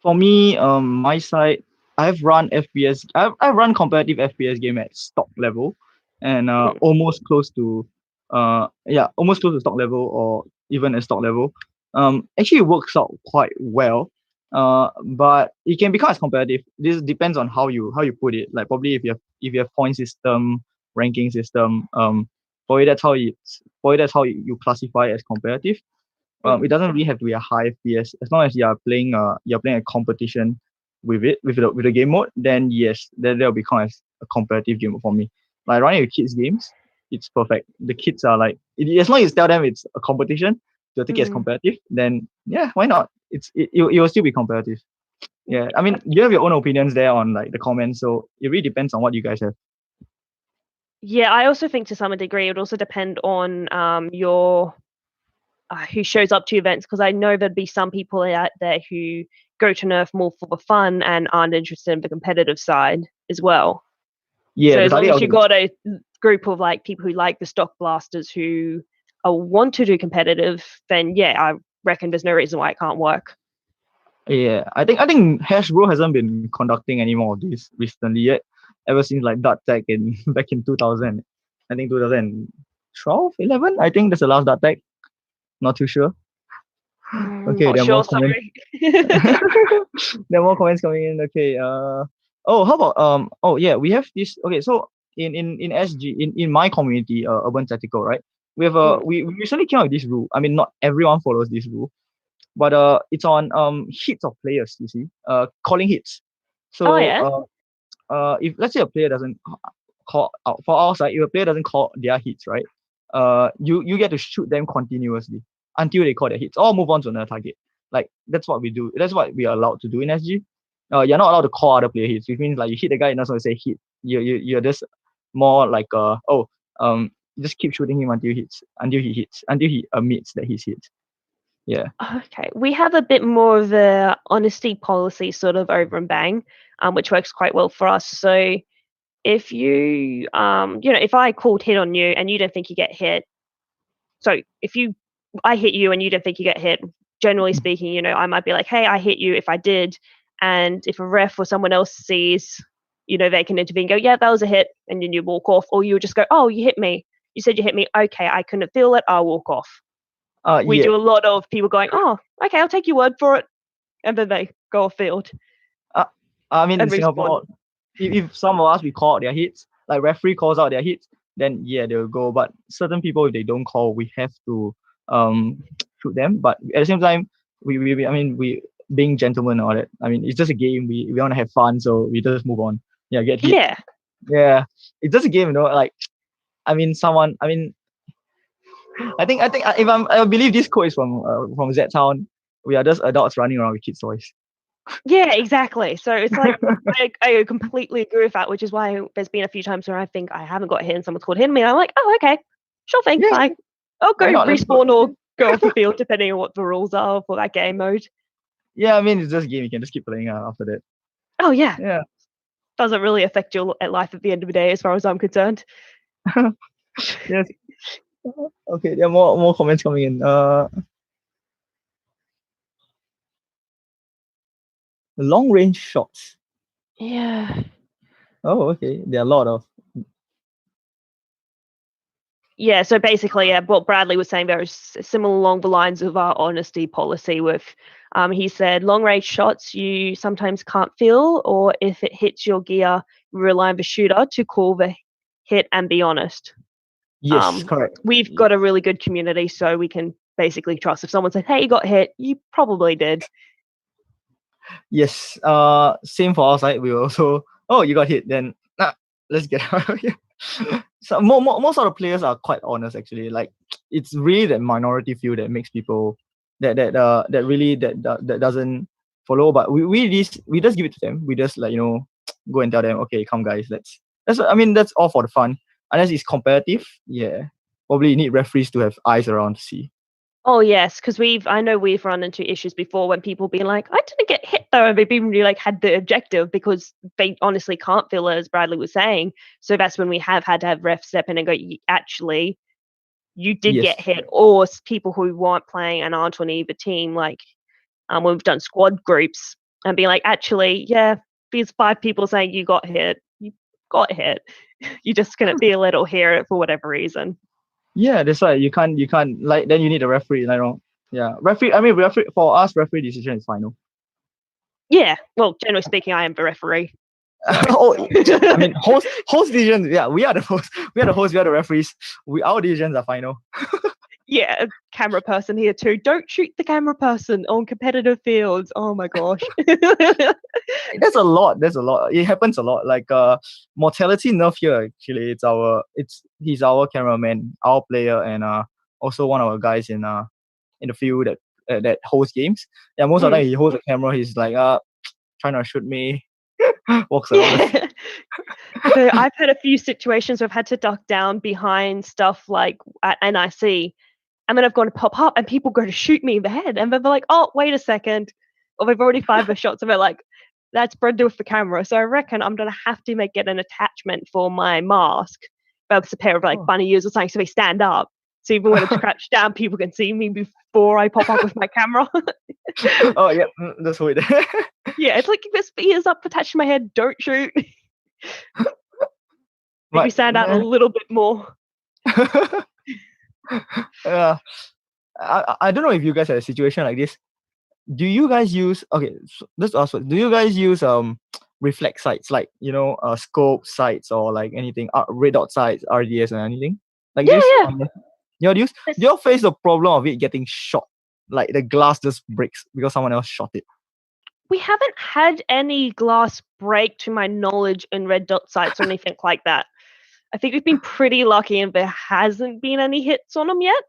For me, my side, I've run FPS. I've run competitive FPS game at stock level, and almost close to stock level or even at stock level. Actually it works out quite well. But it can become as competitive. This depends on how you put it. Like probably if you have point system, ranking system, for that's how you classify as competitive. It doesn't really have to be a high FPS. As long as you're playing a competition with it, with the game mode, then yes, that'll become as a competitive game for me. Like running with kids games, it's perfect. The kids are like, as long as you tell them it's a competition, they'll take it as competitive, then yeah, why not? It will still be competitive. Yeah, I mean, you have your own opinions there on like the comments, so it really depends on what you guys have. Yeah, I also think to some degree it would also depend on your who shows up to events, because I know there'd be some people out there who go to Nerf more for the fun and aren't interested in the competitive side as well. Yeah, So as there's long hardly as you got a group of like people who like the stock blasters who want to do competitive, then yeah, I reckon there's no reason why it can't work. Yeah, I think Hasbro hasn't been conducting any more of these recently yet. Ever since like Dart Tech in back in 2000, I think 2012, 11. I think that's the last Dart Tech. Not too sure. Okay, Not there are more sure, comments. sorry. There are more comments coming in. Okay. Oh, how about Oh yeah, we have this. Okay, so in SG in my community, Urban Tactical, right? We have we recently came out with this rule. I mean, not everyone follows this rule, but it's on hits of players. You see, calling hits. Oh So yeah. if let's say a player doesn't call out for our side, if a player doesn't call their hits, right? You get to shoot them continuously until they call their hits or move on to another target. Like that's what we do. That's what we are allowed to do in SG. You're not allowed to call other player hits, which means like you hit the guy, you're not supposed to say hit. You're just more like you just keep shooting him until he hits, until he admits that he's hit. Yeah. Okay, we have a bit more of a honesty policy sort of over in Bang, which works quite well for us. So if you, if I called hit on you and you don't think you get hit, so if I hit you and you don't think you get hit, generally speaking, I might be like, hey, I hit you if I did. And if a ref or someone else sees, they can intervene and go, yeah, that was a hit. And then you walk off, or you would just go, oh, you hit me. You said you hit me. Okay, I couldn't feel it. I'll walk off. We Yeah. do a lot of people going, oh, okay, I'll take your word for it. And then they go off field. I mean, in and respawn. Singapore, if some of us we call out their hits, like referee calls out their hits, then yeah, they'll go. But certain people, if they don't call, we have to shoot them. But at the same time, we I mean, we being gentlemen and all that. I mean, it's just a game. We want to have fun, so we just move on. Yeah, get hit. Yeah. Yeah, it's just a game, like, I mean, I think if I believe this quote is from Z Town. We are just adults running around with kids' toys. Yeah, exactly. So it's like I completely agree with that, which is why there's been a few times where I think I haven't got hit and someone's called hitting me. And I'm like, oh, okay, sure thing, Yeah. fine. I'll go Why not? Let's respawn or go off the field depending on what the rules are for that game mode. Yeah, I mean, it's just a game. You can just keep playing after that. Oh yeah. Yeah. Doesn't really affect your life at the end of the day, as far as I'm concerned. Yes. Okay, there are more comments coming in. Long range shots. Yeah. Oh, okay. There are a lot of. Yeah, so basically, what Bradley was saying there is similar along the lines of our honesty policy with, he said, long range shots you sometimes can't feel, or if it hits your gear, rely on the shooter to call the hit and be honest. Yes, correct. We've got a really good community, so we can basically trust if someone said, hey, you got hit, you probably did. Yes. Same for our side. We also, oh, you got hit, then let's get out of here. So most of the players are quite honest actually. Like it's really that minority few that makes people that really doesn't follow. But we just give it to them. We just like go and tell them, okay, come guys, that's all for the fun. Unless it's competitive, yeah, probably you need referees to have eyes around to see. Oh yes, because I know we've run into issues before when people being like, I didn't get hit though, and they've even really like had the objective because they honestly can't feel it, as Bradley was saying. So that's when we have had to have refs step in and go, actually, you did get hit, or people who weren't playing and aren't on either team, like when we've done squad groups and be like, actually, yeah, these 5 people saying you got hit. You're just gonna feel it or hear it for whatever reason. Yeah, that's why you can't like then you need a referee. Referee for us, referee decision is final. Yeah, well, generally speaking, I am the referee. Oh, I mean host decisions. Yeah, we are the host. We are the hosts. We are the referees. Our decisions are final. Yeah, camera person here too. Don't shoot the camera person on competitive fields. Oh my gosh. That's a lot. It happens a lot. Like mortality Nerf here actually. He's our cameraman, our player, and also one of our guys in the field that hosts games. Yeah, most of the time he holds the camera. He's like trying to shoot me. Walks around. So I've had a few situations where I've had to duck down behind stuff like at NIC. and then I've gone to pop up, and people go to shoot me in the head, and they're like, "Oh, wait a second," or they've already fired the shots, and they're like, "That's Brenda with the camera." So I reckon I'm gonna have to get an attachment for my mask. That's a pair of like Oh. bunny ears or something, so they stand up. So even when I'm crouched down, people can see me before I pop up with my camera. Oh yeah, that's weird. Yeah, it's like this ears up attached to my head. Don't shoot. Make me stand out a little bit more. Yeah, I don't know if you guys had a situation like this. Do you guys use so let's ask do you guys use reflex sights like scope sights or like anything red dot sights, RDS or anything like Yeah, this? yeah. Do you face the problem of it getting shot, like the glass just breaks because someone else shot it? We haven't had any glass break to my knowledge in red dot sights or anything like that. I think we've been pretty lucky and there hasn't been any hits on them yet.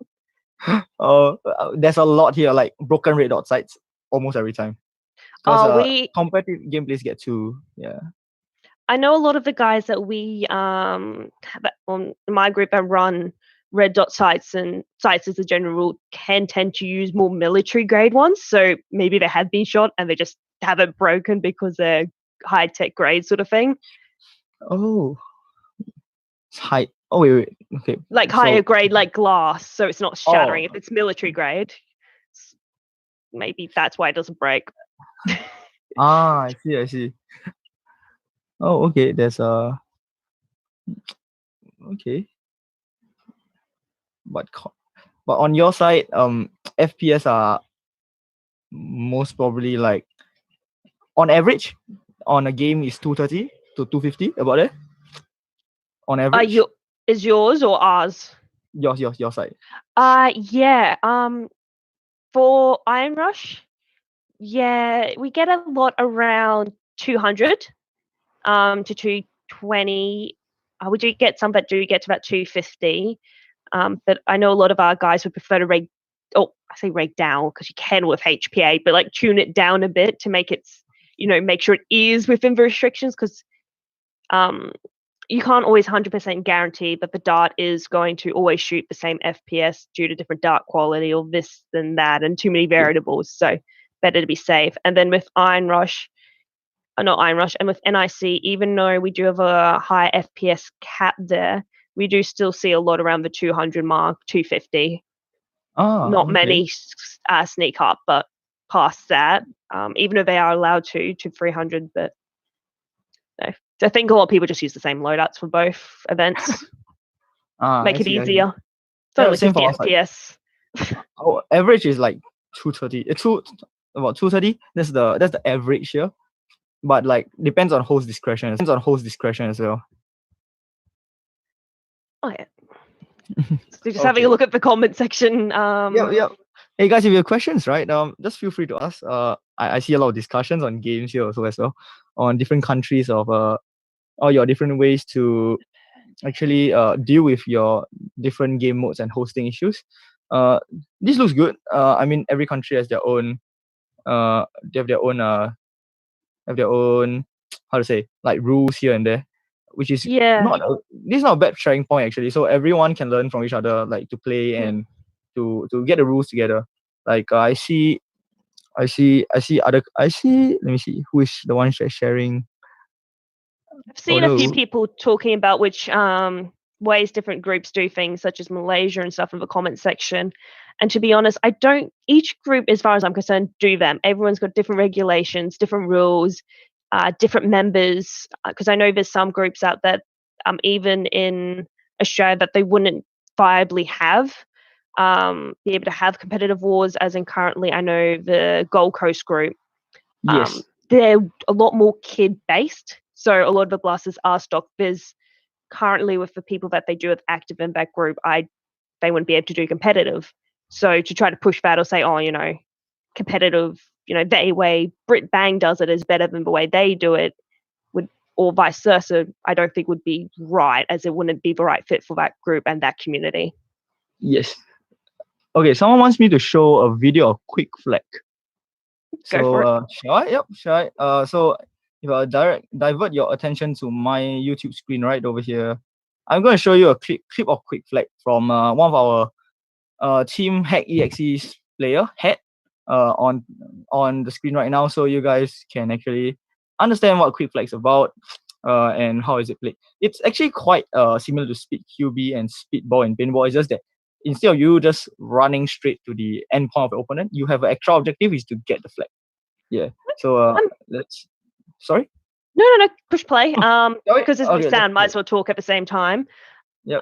There's a lot here, like broken red dot sights almost every time. Because competitive gameplays get too, yeah. I know a lot of the guys that we have on my group that run red dot sights and sights as a general rule can tend to use more military grade ones. So maybe they have been shot and they just haven't broken because they're high tech grade sort of thing. Oh, it's high. Oh wait. Okay. Like higher grade, like glass, so it's not shattering. If it's military grade, maybe that's why it doesn't break. I see. Oh, okay. There's okay. But on your side, FPS are most probably like on average on a game is 230 to 250 about it. On average. Is yours or ours? Your side. Yeah. For Iron Rush, yeah, we get a lot around 200 to 220. We do get some that do get to about 250. But I know a lot of our guys would prefer to reg down because you can with HPA, but like tune it down a bit to make it, make sure it is within the restrictions, because you can't always 100% guarantee that the dart is going to always shoot the same FPS due to different dart quality or this and that and too many variables. So better to be safe. And then with not Iron Rush, and with NIC, even though we do have a high FPS cap there, we do still see a lot around the 200 mark, 250. Not many sneak up, but past that, even though they are allowed to 300, but no. I think a lot of people just use the same loadouts for both events. Make it easier. It's only 50 FPS. Average is like 230. About 230. That's the average here. But like depends on host discretion. As well. Oh yeah. So just having a look at the comment section. Yeah. Hey guys, if you have questions, right? Just feel free to ask. I see a lot of discussions on games here also as well, on different countries of all your different ways to actually deal with your different game modes and hosting issues. This looks good. I mean, every country has their own. They have their own. How to say, like rules here and there, which is this is not a bad sharing point actually. So everyone can learn from each other, like to play and to get the rules together. Like I see. Let me see who is the one sharing. I've seen a few people talking about which ways different groups do things, such as Malaysia and stuff, in the comment section. And to be honest, each group, as far as I'm concerned, do them. Everyone's got different regulations, different rules, different members. Because I know there's some groups out there, even in Australia, that they wouldn't viably have, be able to have competitive wars, as in currently I know the Gold Coast group. Yes. They're a lot more kid-based. So a lot of the blasters are stock. There's currently, with the people that they do have active in that group, they wouldn't be able to do competitive. So to try to push that or say, competitive, the way Brit Bang does it is better than the way they do it, or vice versa, I don't think would be right, as it wouldn't be the right fit for that group and that community. Yes. Okay, someone wants me to show a video of Quick Flag. Go for it. Shall I? Yep, shall I? So if I divert your attention to my YouTube screen right over here, I'm going to show you a clip of Quick Flag from one of Team Hack EXE's player hat on the screen right now, so you guys can actually understand what Quick Flag is about and how is it played. It's actually quite similar to Speed QB and Speedball and Pinball. It's just that instead of you just running straight to the end point of the opponent, you have an extra objective is to get the flag. Yeah. So let's. Sorry. No. Push play. Sorry? Because there's no Okay, sound, might as well talk at the same time. Yep.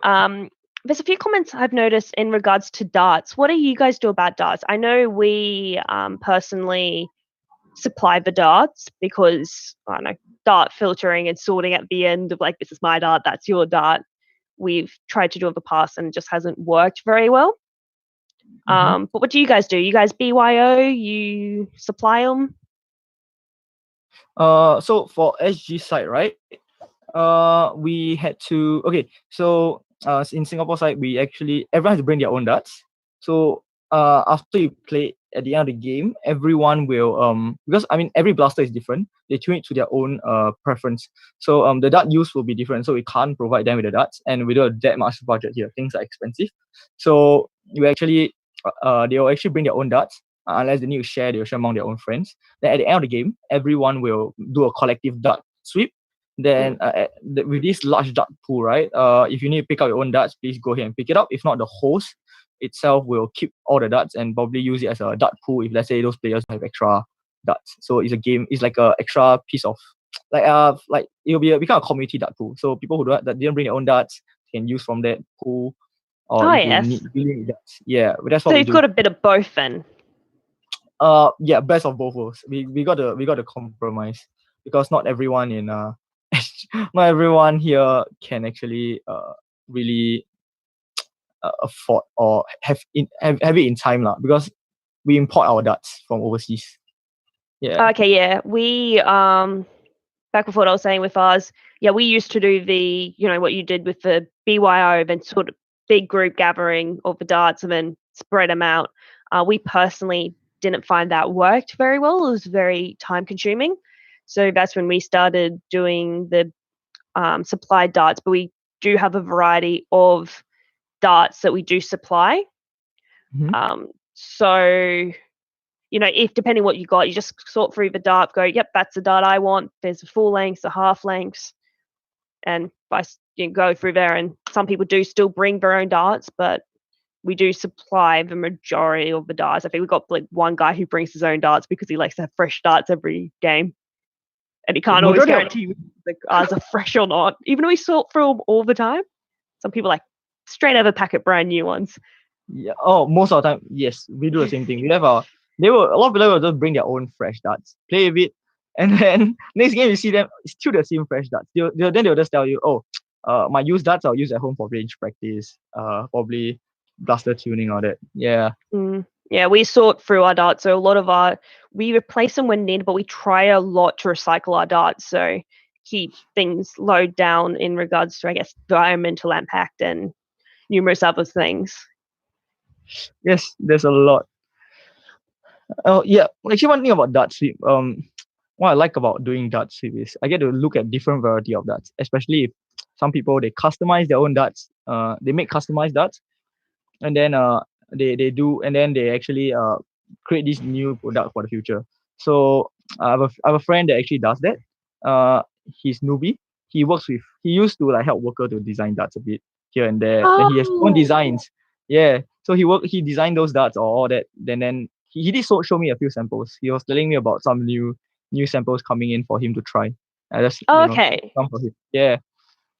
There's a few comments I've noticed in regards to darts. What do you guys do about darts? I know we personally supply the darts because, I don't know, dart filtering and sorting at the end of like, this is my dart, that's your dart. We've tried to do in the past and it just hasn't worked very well. But what do you guys do? You guys BYO? You supply them? So for SG side, right? We had to so in Singapore side, we actually everyone has to bring their own darts. So after you play at the end of the game, everyone will because I mean every blaster is different. They tune it to their own preference. So the dart use will be different. So we can't provide them with the darts, and we don't have that much budget here. Things are expensive. So you actually they will actually bring their own darts. Unless they need to share, they'll share among their own friends. Then at the end of the game, everyone will do a collective dart sweep. Then with this large dart pool, right? If you need to pick up your own darts, please go ahead and pick it up. If not, the host itself will keep all the darts and probably use it as a dart pool if let's say those players have extra darts. So it's a game, it's like a extra piece of like it'll become a community dart pool. So people who that didn't bring their own darts can use from that pool. Or if you need darts. Yeah, that's what so we you've do. got a bit of both then. Yeah, best of both worlds. We got to compromise because not everyone in not everyone here can actually really afford or have it in time lah, because we import our darts from overseas. Yeah. Okay, yeah. We back with what I was saying with ours, yeah, we used to do the, what you did with the BYO, then sort of big group gathering of the darts and then spread them out. We personally didn't find that worked very well. It was very time consuming. So that's when we started doing the supplied darts, but we do have a variety of darts that we do supply. So, if depending what you got, you just sort through the dart, go, yep, that's the dart I want. There's a full length, a half length, and go through there. And some people do still bring their own darts, but we do supply the majority of the darts. I think we've got like one guy who brings his own darts because he likes to have fresh darts every game. And he can't always guarantee the ours are fresh or not, even though we sort through them all the time. Some people like straight out of a packet, brand new ones. Yeah. Oh, most of the time, yes, we do the same thing. A lot of people will just bring their own fresh darts, play with it, and then next game you see them still the same fresh darts. Then they'll just tell you, my used darts I'll use at home for range practice, probably blaster tuning or that. Yeah. Yeah, we sort through our darts. So a lot of we replace them when needed, but we try a lot to recycle our darts. So keep things low down in regards to, I guess, environmental impact and numerous other things. Yes, there's a lot. Oh yeah, actually one thing about dart sweep, what I like about doing dart sweep is I get to look at different variety of darts, especially if some people they customize their own darts. They make customized darts, and then they do, and then they actually create this new product for the future. So I have a friend that actually does that. He's newbie. He used to like help worker to design darts a bit here and there. Then he has his own designs. Yeah. So he designed those darts or all that. Then he did show me a few samples. He was telling me about some new samples coming in for him to try. Okay. Some for him. Yeah.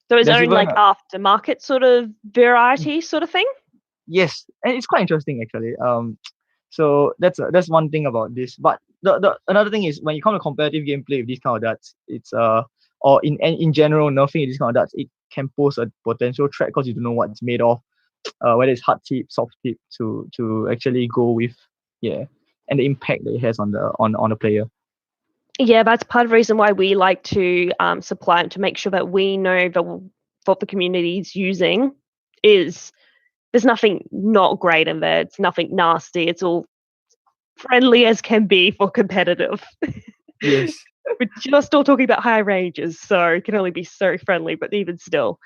So his own like aftermarket sort of variety sort of thing? Yes, and it's quite interesting actually. So that's one thing about this. But the another thing is when you come to competitive gameplay with these kind of darts, it's or in general, nerfing these kind of darts, it can pose a potential threat because you don't know what it's made of, whether it's hard tip, soft tip to actually go with, yeah, and the impact that it has on the player. Yeah, that's part of the reason why we like to supply to make sure that we know that what the community is using is. There's nothing not great in there. It's nothing nasty. It's all friendly as can be for competitive. Yes. We're just still talking about high ranges, so it can only be so friendly, but even still.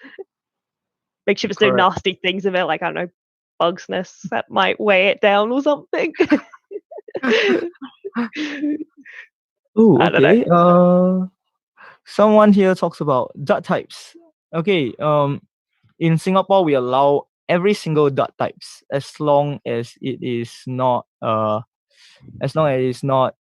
Make sure there's no nasty things in there, like, I don't know, bug's nests that might weigh it down or something. Oh, I don't know. okay. Someone here talks about dart types. Okay. In Singapore, we allow every single dart types as long as it is not as long as it's not,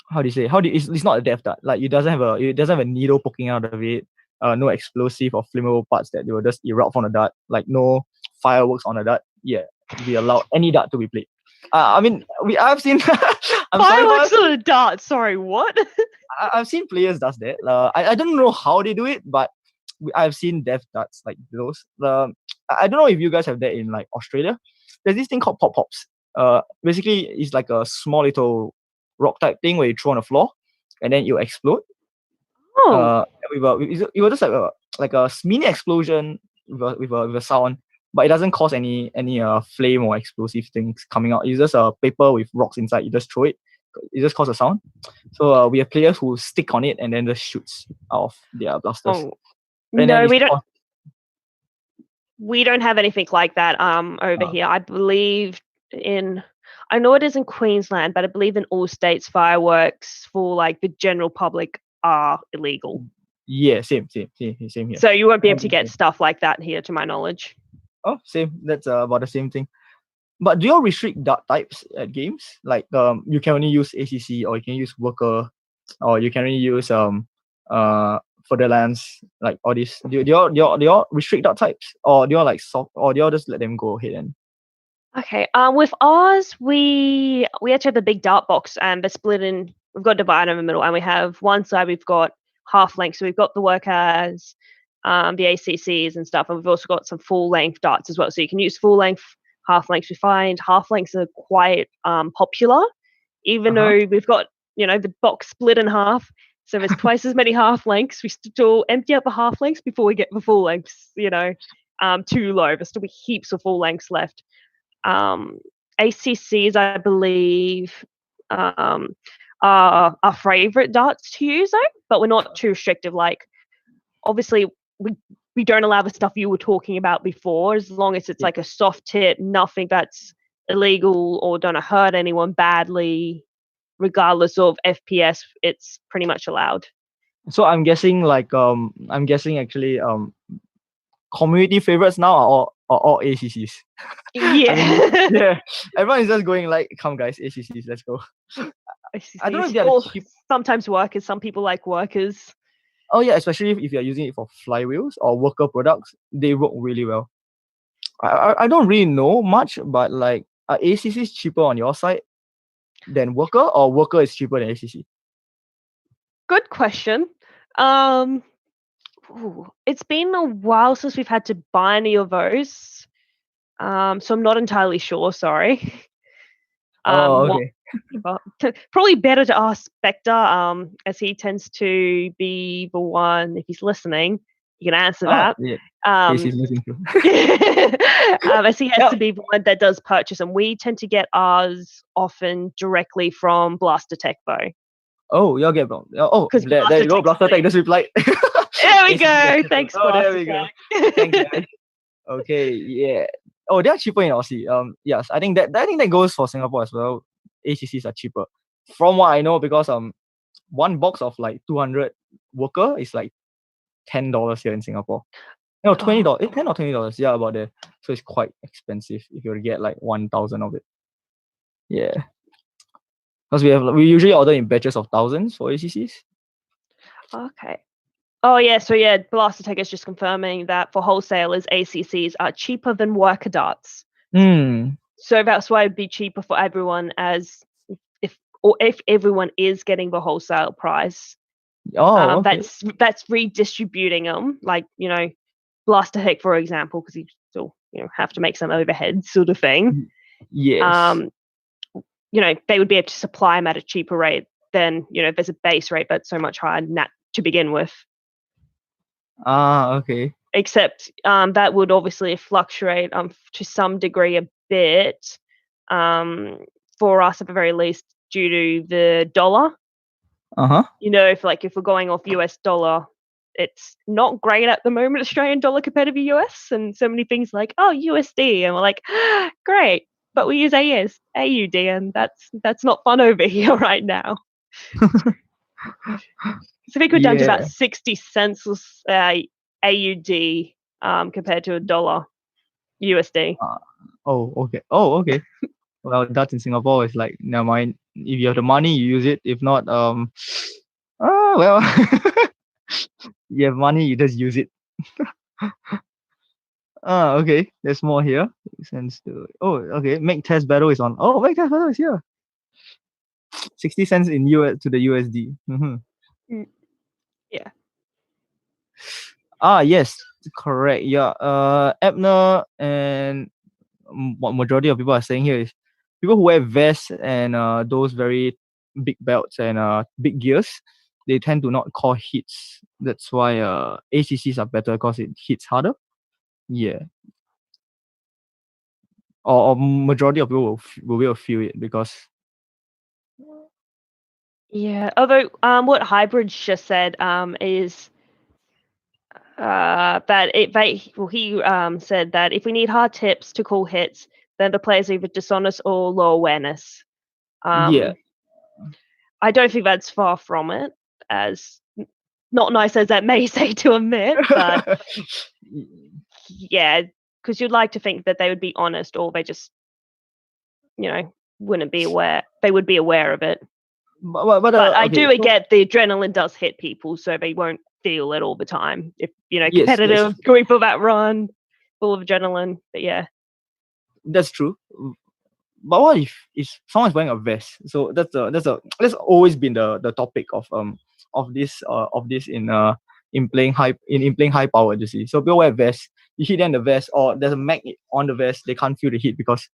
how do you say, it's not a death dart. Like it doesn't have a needle poking out of it. No explosive or flammable parts that will just erupt from the dart. Like no fireworks on the dart. Yeah, we allow any dart to be played. I mean, I've seen. I'm sorry, Fireworks but on a dart. Sorry, what? I've seen players does that. I don't know how they do it, but I've seen death darts like those. I don't know if you guys have that in like Australia. There's this thing called pop pops. Basically it's like a small little rock type thing where you throw on the floor, and then you explode. Oh, It was just like a mini explosion with a sound, but it doesn't cause any flame or explosive things coming out. It's just a paper with rocks inside. You just throw it. It just causes a sound. So we have players who stick on it and then just shoots out of their blasters. oh. And then No, it's we don't have anything like that over here. I believe I know it is in Queensland, but I believe in all states fireworks for like the general public are illegal. yeah, same here. So you won't be able to get stuff like that here, to my knowledge. Oh, same. That's about the same thing. But do you all restrict dart types at games? Like you can only use ACC, or you can use worker, or you can only use Furtherlands, like all these. Do y'all restrict dart types, or do y'all like soft, or do y'all just let them go ahead and? Okay. With ours, we actually have a big dart box, and they're split in. We've got a divider in the middle, and we have one side. We've got half length, so we've got the workers, the ACCs and stuff, and we've also got some full length darts as well. So you can use full length, half lengths. We find half lengths are quite popular, even though we've got the box split in half. So there's twice as many half lengths. We still empty out the half lengths before we get the full lengths. Too low. There's still be heaps of full lengths left. ACCs, I believe, are our favorite darts to use, though, but we're not too restrictive. Like, obviously, we don't allow the stuff you were talking about before, as long as it's like a soft tip, nothing that's illegal or don't hurt anyone badly, regardless of FPS. It's pretty much allowed. So I'm guessing actually community favorites now are all ACCs. Yeah. I mean, yeah, everyone is just going like, come guys, ACCs, let's go. I don't know if they're cheap. Sometimes workers. Some people like workers. Oh yeah, especially if you're using it for flywheels or worker products, they work really well. I don't really know much, but like, are ACCs cheaper on your side than worker, or worker is cheaper than ACC? Good question. It's been a while since we've had to buy any of those. So I'm not entirely sure, sorry. Okay. Probably better to ask Spectre, as he tends to be the one, if he's listening, you can answer that. Yeah. As he has to be the one that does purchase, and we tend to get ours often directly from Blaster Tech, though. Oh, y'all get wrong. Oh, there you go. Blaster Tech just replied. There we go. Thanks for there we go. Thanks, guys. Okay, yeah. Oh, they're cheaper in Aussie. Yes, I think that goes for Singapore as well. ACCs are cheaper, from what I know, because one box of like 200 worker is like $10 here in Singapore. No, $20. $10 or $20. Yeah, about there. So it's quite expensive if you were to get like 1,000 of it. Yeah, because we usually order in batches of thousands for ACCs. Okay. Oh yeah, so yeah, Blaster Tech is just confirming that for wholesalers, ACCs are cheaper than worker darts. So that's why it'd be cheaper for everyone, as if everyone is getting the wholesale price. Oh, okay. That's redistributing them, like Blaster Tech, for example, because you still have to make some overhead sort of thing. Yes. They would be able to supply them at a cheaper rate than there's a base rate, but so much higher than that to begin with. Okay. Except that would obviously fluctuate to some degree a bit for us at the very least due to the dollar. If we're going off US dollar it's not great at the moment, Australian dollar compared to the US, and so many things like, oh, USD, and we're like, great, but we use AUD, and that's not fun over here right now. So I think we're down to about 60 cents AUD compared to a dollar USD. Okay. Well, that in Singapore is like, never mind. If you have the money, you use it. If not, well, you have money, you just use it. Okay. There's more here. Okay. Make test battle is on. Oh, make test battle is here. 60 cents in US to the USD. Yeah. Yes, correct. Yeah. Ebner and what majority of people are saying here is people who wear vests and those very big belts and big gears, they tend to not call hits. That's why ACCs are better because it hits harder. Yeah. Or majority of people will feel it because. Yeah. Although what Hybrids just said is that he said that if we need hard tips to call hits, then the player's either dishonest or low awareness. Yeah. I don't think that's far from it, as not nice as that may say to admit, but yeah, because you'd like to think that they would be honest, or they just, wouldn't be aware. They would be aware of it. But I do get the adrenaline does hit people, so they won't feel it all the time. If competitive, going for that run, full of adrenaline. But yeah, that's true. But what if someone's wearing a vest? So that's always been the topic of this in playing high power. You see, so people wear vests. You hit them the vest, or there's a magnet on the vest. They can't feel the heat because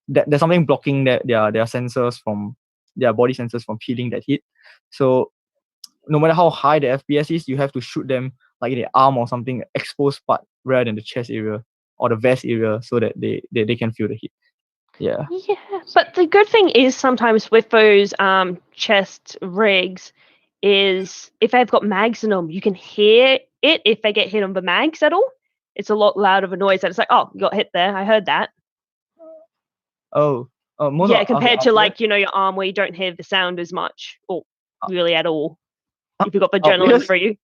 there's something blocking their sensors from their body sensors from feeling that heat. So no matter how high the FPS is, you have to shoot them like in the arm or something, exposed part rather than the chest area or the vest area, so that they can feel the heat. Yeah. Yeah, but the good thing is sometimes with those chest rigs is if they've got mags in them, you can hear it if they get hit on the mags at all. It's a lot louder of a noise that it's like, oh, you got hit there. I heard that. Compared to like, your arm where you don't hear the sound as much or really at all. If you've got the adrenaline for you.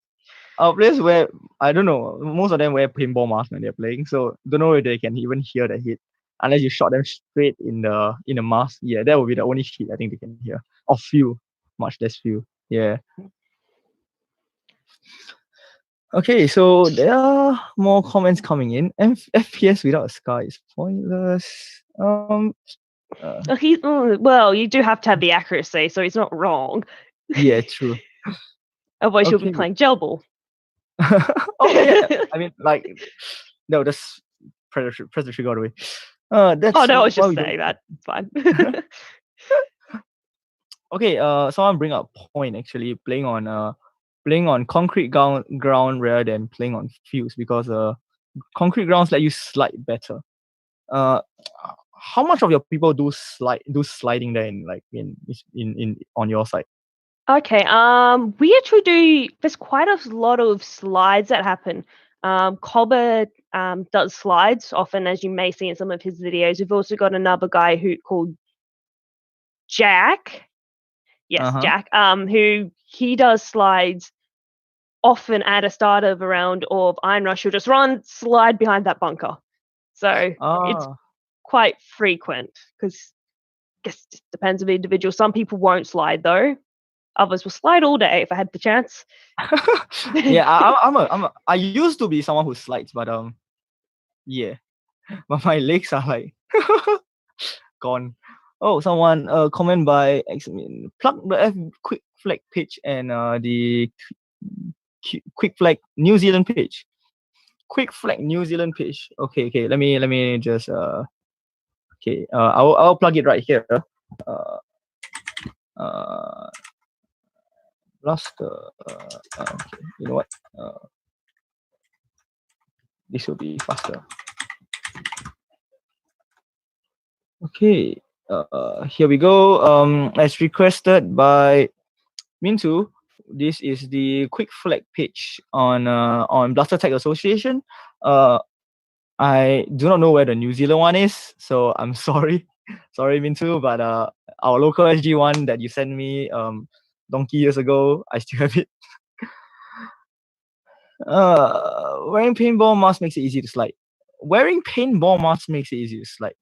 Our players wear, I don't know, most of them wear paintball masks when they're playing, so don't know if they can even hear the hit. Unless you shot them straight in the mask. Yeah, that would be the only hit I think they can hear. Or feel. Much less feel. Yeah. Okay, so there are more comments coming in. FPS without a sky is pointless. Well, you do have to have the accuracy, so it's not wrong. Yeah, true. Otherwise, you'll be playing gel ball. Yeah. I mean, like, no, that's press the trigger all the way. That's I was just saying that. Fine. Okay. Someone bring up a point actually, playing on concrete ground rather than playing on fields, because concrete grounds let you slide better. How much of your people do sliding there in on your side? Okay. We actually do. There's quite a lot of slides that happen. Cobber does slides often, as you may see in some of his videos. We've also got another guy called Jack. Yes, Jack. Who he does slides often at a start of a round of Iron Rush. He'll just slide behind that bunker. So it's quite frequent, because I guess it just depends on the individual. Some people won't slide though. Others will slide all day if I had the chance. Yeah, I used to be someone who slides, but yeah, but my legs are like gone. Oh, someone comment by plug the quick flag page and the quick flag New Zealand page. Quick flag New Zealand page. Okay. Let me just okay. I'll plug it right here. Okay. You know what? This will be faster. Okay. Here we go. As requested by Mintu, this is the quick flag page on Blaster Tech Association. I do not know where the New Zealand one is, so I'm sorry. Sorry, Mintu, but our local SG one that you sent me donkey years ago, I still have it. Wearing paintball mask makes it easy to slide. Wearing paintball mask makes it easy to slide.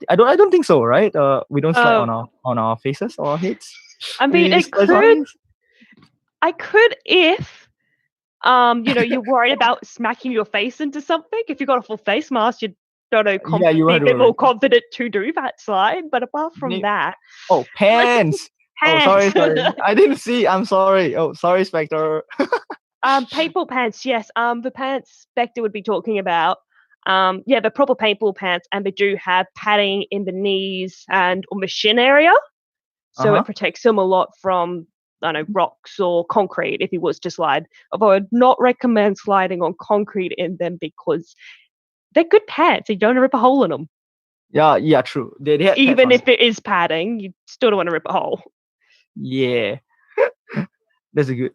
I don't think so, right? We don't slide on our faces or our heads. I mean, it could. I could if you're worried about smacking your face into something. If you've got a full face mask, you don't know, be a bit more confident to do that slide. But apart from that, pants. Pants. Oh, sorry. I didn't see. I'm sorry. Oh, sorry, Spectre. Paintball pants. Yes. The pants Spectre would be talking about. The proper paintball pants, and they do have padding in the knees and on the shin area, so it protects them a lot from, I don't know, rocks or concrete if he was to slide. Although I'd not recommend sliding on concrete in them because they're good pants. You don't want to rip a hole in them. Yeah, true. They even if it is padding, you still don't want to rip a hole. Yeah, that's a good.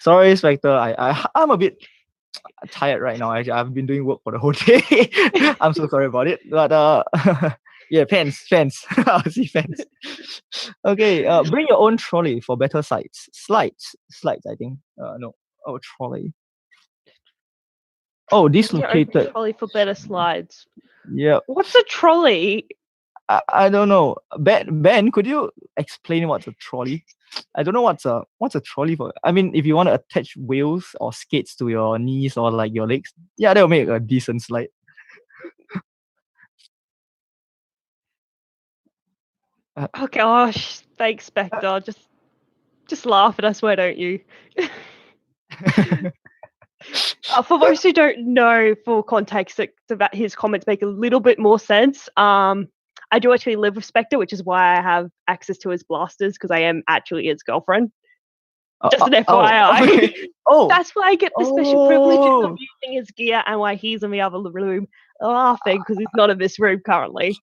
Sorry, Spectre. I'm a bit tired right now. Actually, I've been doing work for the whole day. I'm so sorry about it. But yeah, pants. I'll see fans. Okay, bring your own trolley for better sights. Slides. I think. No. Oh, trolley. Oh, dislocated. Trolley for better slides. Yeah. What's a trolley? I don't know. Ben, could you explain what's a trolley? I don't know what's a trolley for. I mean, if you want to attach wheels or skates to your knees or like your legs, yeah, that'll make a decent slide. Oh gosh, thanks, Spectre. Just laugh at us, why don't you? For those who don't know, for context, that his comments make a little bit more sense. I do actually live with Spectre, which is why I have access to his blasters, because I am actually his girlfriend. Just an FYI. That's why I get the special privileges of using his gear, and why he's in the other room laughing because he's not in this room currently.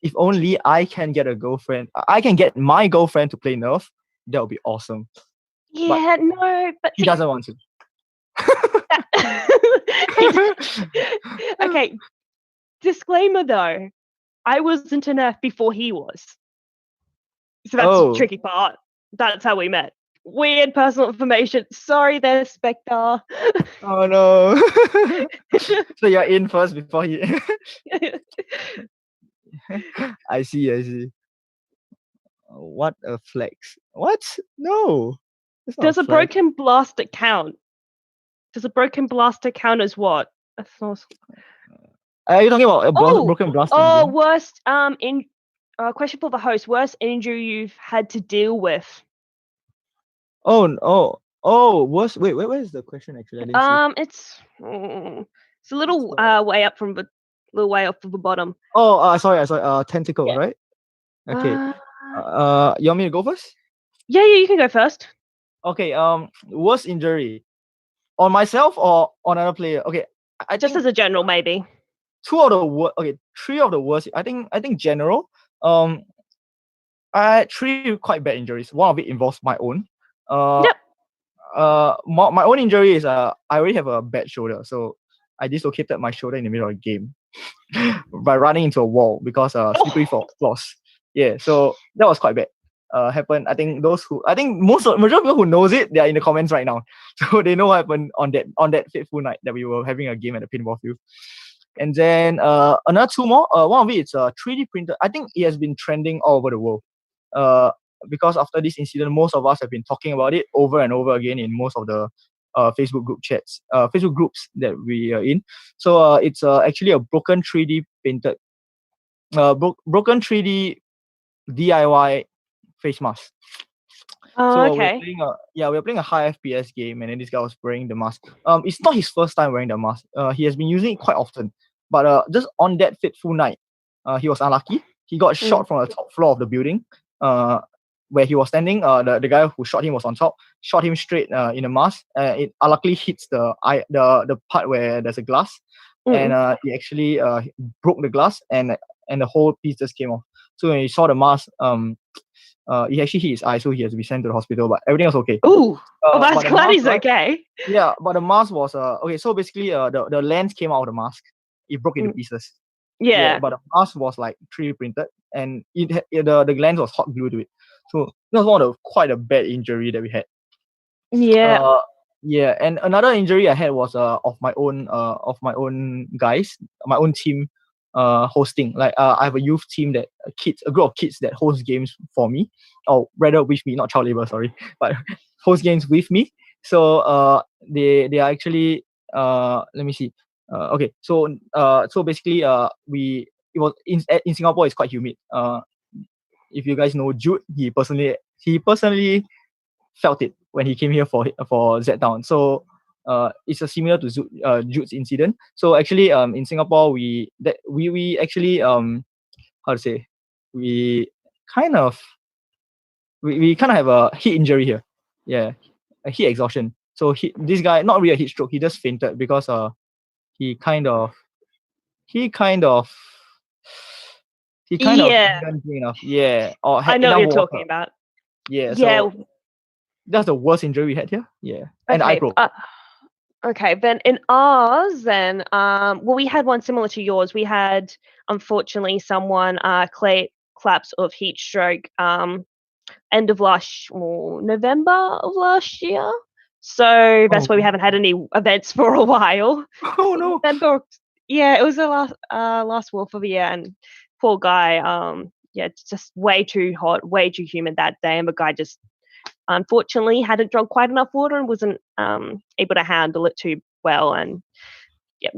If only I can get a girlfriend. I can get my girlfriend to play Nerf. That would be awesome. Yeah, but he doesn't want to. Okay. Disclaimer though, I was into Nerf before he was. So that's the tricky part. That's how we met. Weird personal information. Sorry there, Spectre. Oh no. So you're in first before he. I see. What a flex. What? No. Does a broken blaster count? Does a broken blaster count as what? Are you talking about a broken blaster? Oh, worst question for the host. Worst injury you've had to deal with? Worst. Wait, where is the question actually? It's a little way up from the way up from the bottom. Sorry. Tentacle, right? Okay. You want me to go first? Yeah, you can go first. Okay. Worst injury on myself or on another player? Okay. Just as a general, maybe. Three of the worst. I think general. I had 3 quite bad injuries. One of it involves my own. Yep. My own injury is I already have a bad shoulder, so I dislocated my shoulder in the middle of the game by running into a wall because slippery floors. Yeah, so that was quite bad. Happened. I think majority of people who knows it, they are in the comments right now, so they know what happened on that fateful night that we were having a game at the pinball field. And then another 2 more. One of it is 3D printed. I think it has been trending all over the world. Because after this incident, most of us have been talking about it over and over again in most of the Facebook group chats, Facebook groups that we are in. So it's actually a broken 3D painted, broken 3D DIY face mask. Oh, okay. We're playing a high FPS game, and then this guy was wearing the mask. It's not his first time wearing the mask. He has been using it quite often, but just on that fateful night, he was unlucky. He got shot from the top floor of the building, where he was standing. The guy who shot him was on top, shot him straight in the mask. It unluckily hits the part where there's a glass, and he actually broke the glass, and the whole piece just came off. So when he saw the mask, he actually hit his eye, so he has to be sent to the hospital. But everything was okay. Ooh. Well, But that's the glad mask, he's right? okay. Yeah, but the mask was okay. So basically, the lens came out of the mask. It broke into pieces. Yeah. But the mask was like 3D printed, and the lens was hot glued to it. So that was one of quite a bad injury that we had. Yeah. Yeah, and another injury I had was of my own guys, my own team hosting. Like I have a youth team that a group of kids that host games for me, or rather with me, not child labor, sorry, but host games with me. So they are actually let me see. Okay, so basically it was in Singapore it's quite humid. If you guys know Jude, he personally felt it when he came here for Z Town. So it's a similar to Jude's incident. So actually in Singapore we actually how to say, we kind of we kind of have a heat injury here. Yeah, a heat exhaustion. So this guy, not really a heat stroke, he just fainted because he kind of he kind of Yeah. didn't drink enough. Yeah, or had I know what enough you're water. talking about. Yeah, Yeah. so that's the worst injury we had here. Yeah, and eye Okay. probe. Okay, then in ours, well, we had one similar to yours. We had, unfortunately, someone collapse of heat stroke end of November of last year. So that's why we haven't had any events for a while. Oh no! November, yeah, it was the last wolf of the year, and poor guy. Yeah, it's just way too hot, way too humid that day, and the guy just unfortunately hadn't drunk quite enough water and wasn't able to handle it too well, and yeah,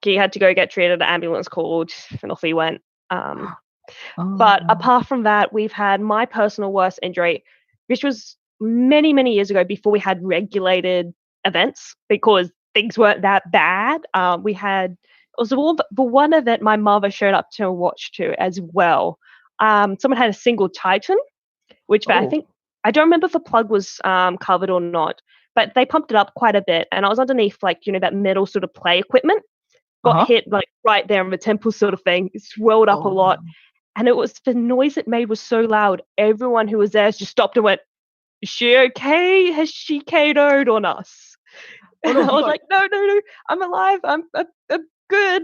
he had to go get treated. The ambulance called, and off he went. But apart from that, we've had my personal worst injury, which was many, many years ago before we had regulated events because things weren't that bad. We had, it was the one event my mother showed up to watch to as well. Someone had a single Titan, which I don't remember if the plug was covered or not, but they pumped it up quite a bit. And I was underneath, like, that metal sort of play equipment, got hit like right there in the temple sort of thing. It swelled up a lot. And the noise it made was so loud. Everyone who was there just stopped and went, "Is she okay? Has she KO'd on us?" Oh, no, I was like, no, I'm alive. I'm good.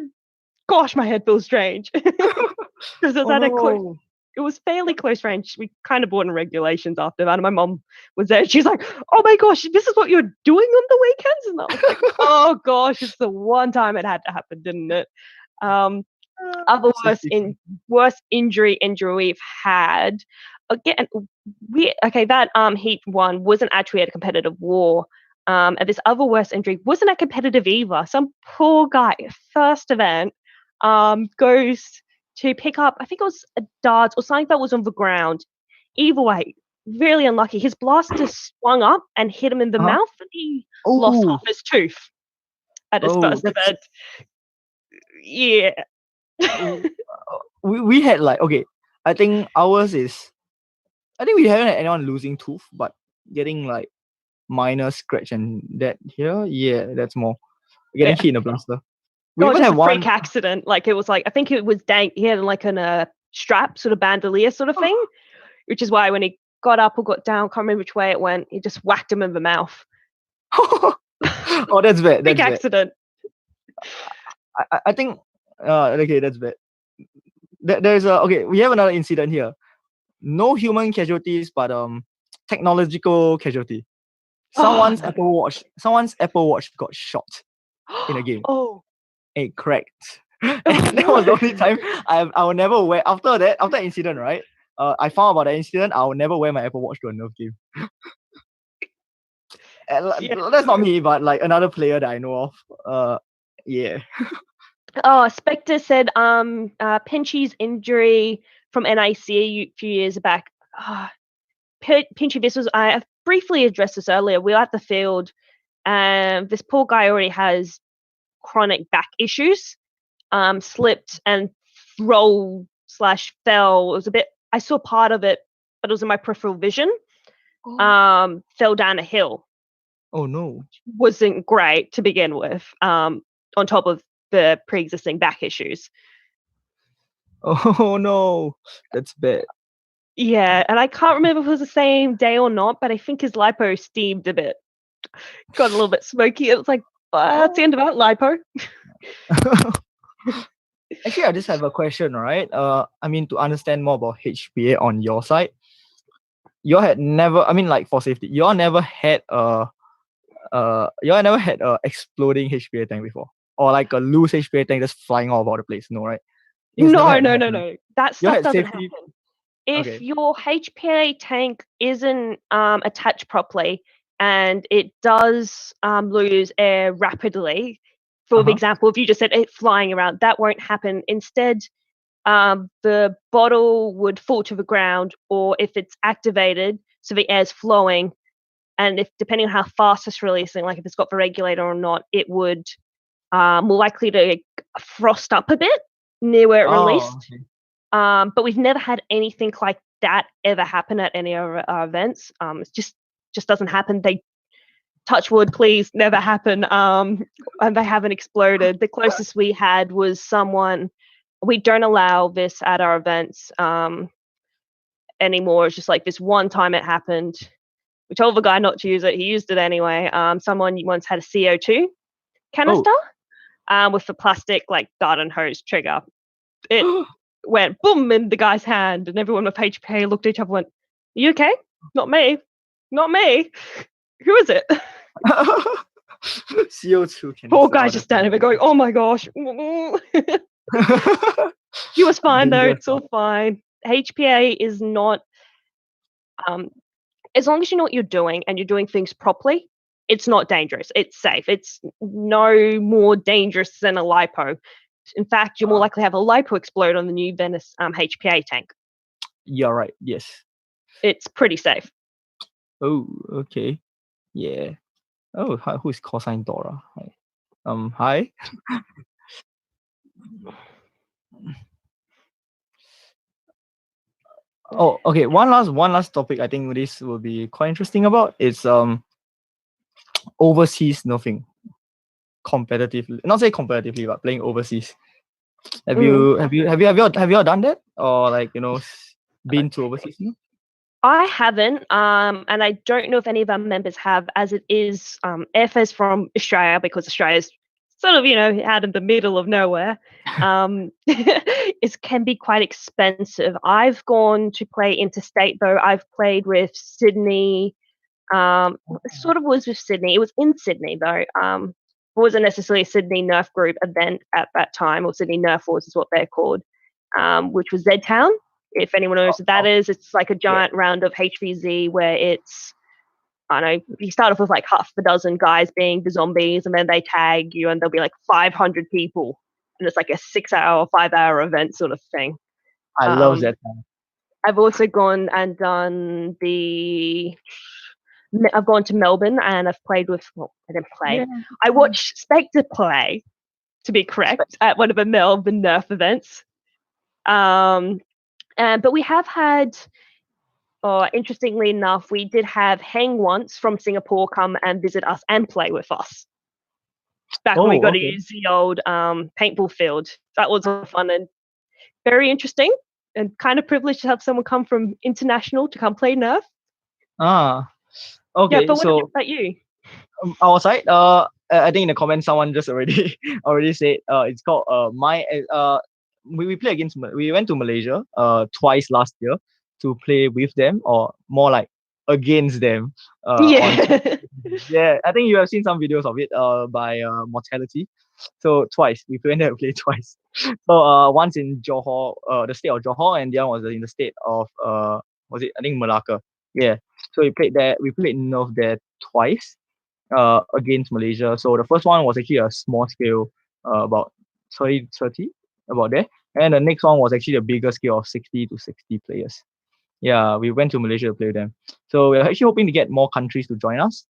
Gosh, my head feels strange. Because it was fairly close range. We kind of brought in regulations after that. And my mom was there. She's like, "Oh my gosh, this is what you're doing on the weekends?" And I was like, "Oh gosh, it's the one time it had to happen, didn't it?" Other worst injury we've had. Again, that heat one wasn't actually at a competitive war. And this other worst injury wasn't at competitive either. Some poor guy, first event, goes to pick up, I think it was a darts or something that was on the ground. Either way, really unlucky. His blaster swung up and hit him in the mouth, and he lost half his tooth at his first event. Yeah. we had like, okay, I think we haven't had anyone losing tooth, but getting like minor scratch and that here, yeah, that's more. Getting hit in a blaster. We even had one freak accident. Like, it was like, I think it was he had like a strap, sort of bandolier sort of thing, which is why when he got up or got down, can't remember which way it went, he just whacked him in the mouth. Oh, that's bad. Freak accident. I think okay, that's bad. We have another incident here. No human casualties, but technological casualty. Someone's Apple Watch got shot in a game. It cracked. And that was the only time I will never wear. After that incident, right? I found about that incident. I will never wear my Apple Watch to a Nerf game. That's not me, but like another player that I know of. Yeah. Spectre said Pinchy's injury from NIC a few years back. Pinchy, this was, I briefly addressed this earlier. We were at the field, and this poor guy already has chronic back issues. Slipped and rolled / fell. It was a bit, I saw part of it, but it was in my peripheral vision. Fell down a hill. Oh no. Wasn't great to begin with. On top of the pre-existing back issues. Oh no, that's bad. Yeah, and I can't remember if it was the same day or not, but I think his lipo steamed a bit. Got a little bit smoky. It was like, that's the end of that lipo. Actually, I just have a question, right? I mean, to understand more about HPA on your side, you had never, I mean, like for safety, you all never had a exploding HPA tank before, or like a loose HPA tank just flying all over the place. No, right? It's never No, happened, no, no, right? no. That You stuff had doesn't safety. happen. If Okay. your HPA tank isn't attached properly and it does lose air rapidly, for example, if you just said it flying around, that won't happen. Instead, the bottle would fall to the ground, or if it's activated, so the air's flowing, and if depending on how fast it's releasing, like if it's got the regulator or not, it would more likely to frost up a bit near where it released. Okay. But we've never had anything like that ever happen at any of our events. It just doesn't happen. They touch wood, please, never happen. And they haven't exploded. The closest we had was someone. We don't allow this at our events anymore. It's just like this one time it happened. We told the guy not to use it. He used it anyway. Someone once had a CO2 canister with the plastic like garden hose trigger. It went boom in the guy's hand, and everyone with HPA looked at each other and went, "Are you okay? Not me. Not me. Who is it?" CO2 can Poor guy just standing there going, "Oh my gosh." He was fine though. It's all fine. HPA is not as long as you know what you're doing and you're doing things properly, it's not dangerous. It's safe. It's no more dangerous than a lipo. In fact, you're more likely to have a lipo explode on the new Venice HPA tank. You're right. Yes. It's pretty safe. Oh, okay. Yeah. Oh, hi, who is cosine Dora? Hi. Hi. Oh, okay. One last topic. I think this will be quite interesting about. It's overseas nerfing, competitively. Not say competitively, but playing overseas. Have you all done that, or like been to overseas? I haven't, and I don't know if any of our members have, as it is airfares from Australia, because Australia's sort of out in the middle of nowhere. It can be quite expensive. I've gone to play interstate though. I've played with Sydney. It sort of was with Sydney. It was in Sydney though. It wasn't necessarily a Sydney Nerf group event at that time, or Sydney Nerf Wars is what they're called, which was Z Town. If anyone knows what that is, it's like a giant round of HVZ where it's, I don't know, you start off with like half a dozen guys being the zombies, and then they tag you, and there'll be like 500 people, and it's like a 6-hour, 5-hour event sort of thing. I love that. I've also gone and done I've gone to Melbourne and I've played with, well, I didn't play. Yeah. I watched Spectre play, to be correct, at one of the Melbourne Nerf events. But we have had, interestingly enough, we did have Heng once from Singapore come and visit us and play with us. Back when we got to use the old paintball field. That was fun and very interesting, and kind of privileged to have someone come from international to come play Nerf. Okay. Yeah, but what about you? Our side, I think in the comments someone just already said it's called we play against, we went to Malaysia twice last year to play with them, or more like against them. Yeah, I think you have seen some videos of it by Mortality. So twice we went there to play twice. So once in Johor, the state of Johor, and the other was in the state of was it, I think, Malacca. Yeah. So we played Nerf there twice against Malaysia. So the first one was actually a small scale, about 30, about there. And the next one was actually a bigger scale of 60 to 60 players. Yeah, we went to Malaysia to play with them. So we're actually hoping to get more countries to join us.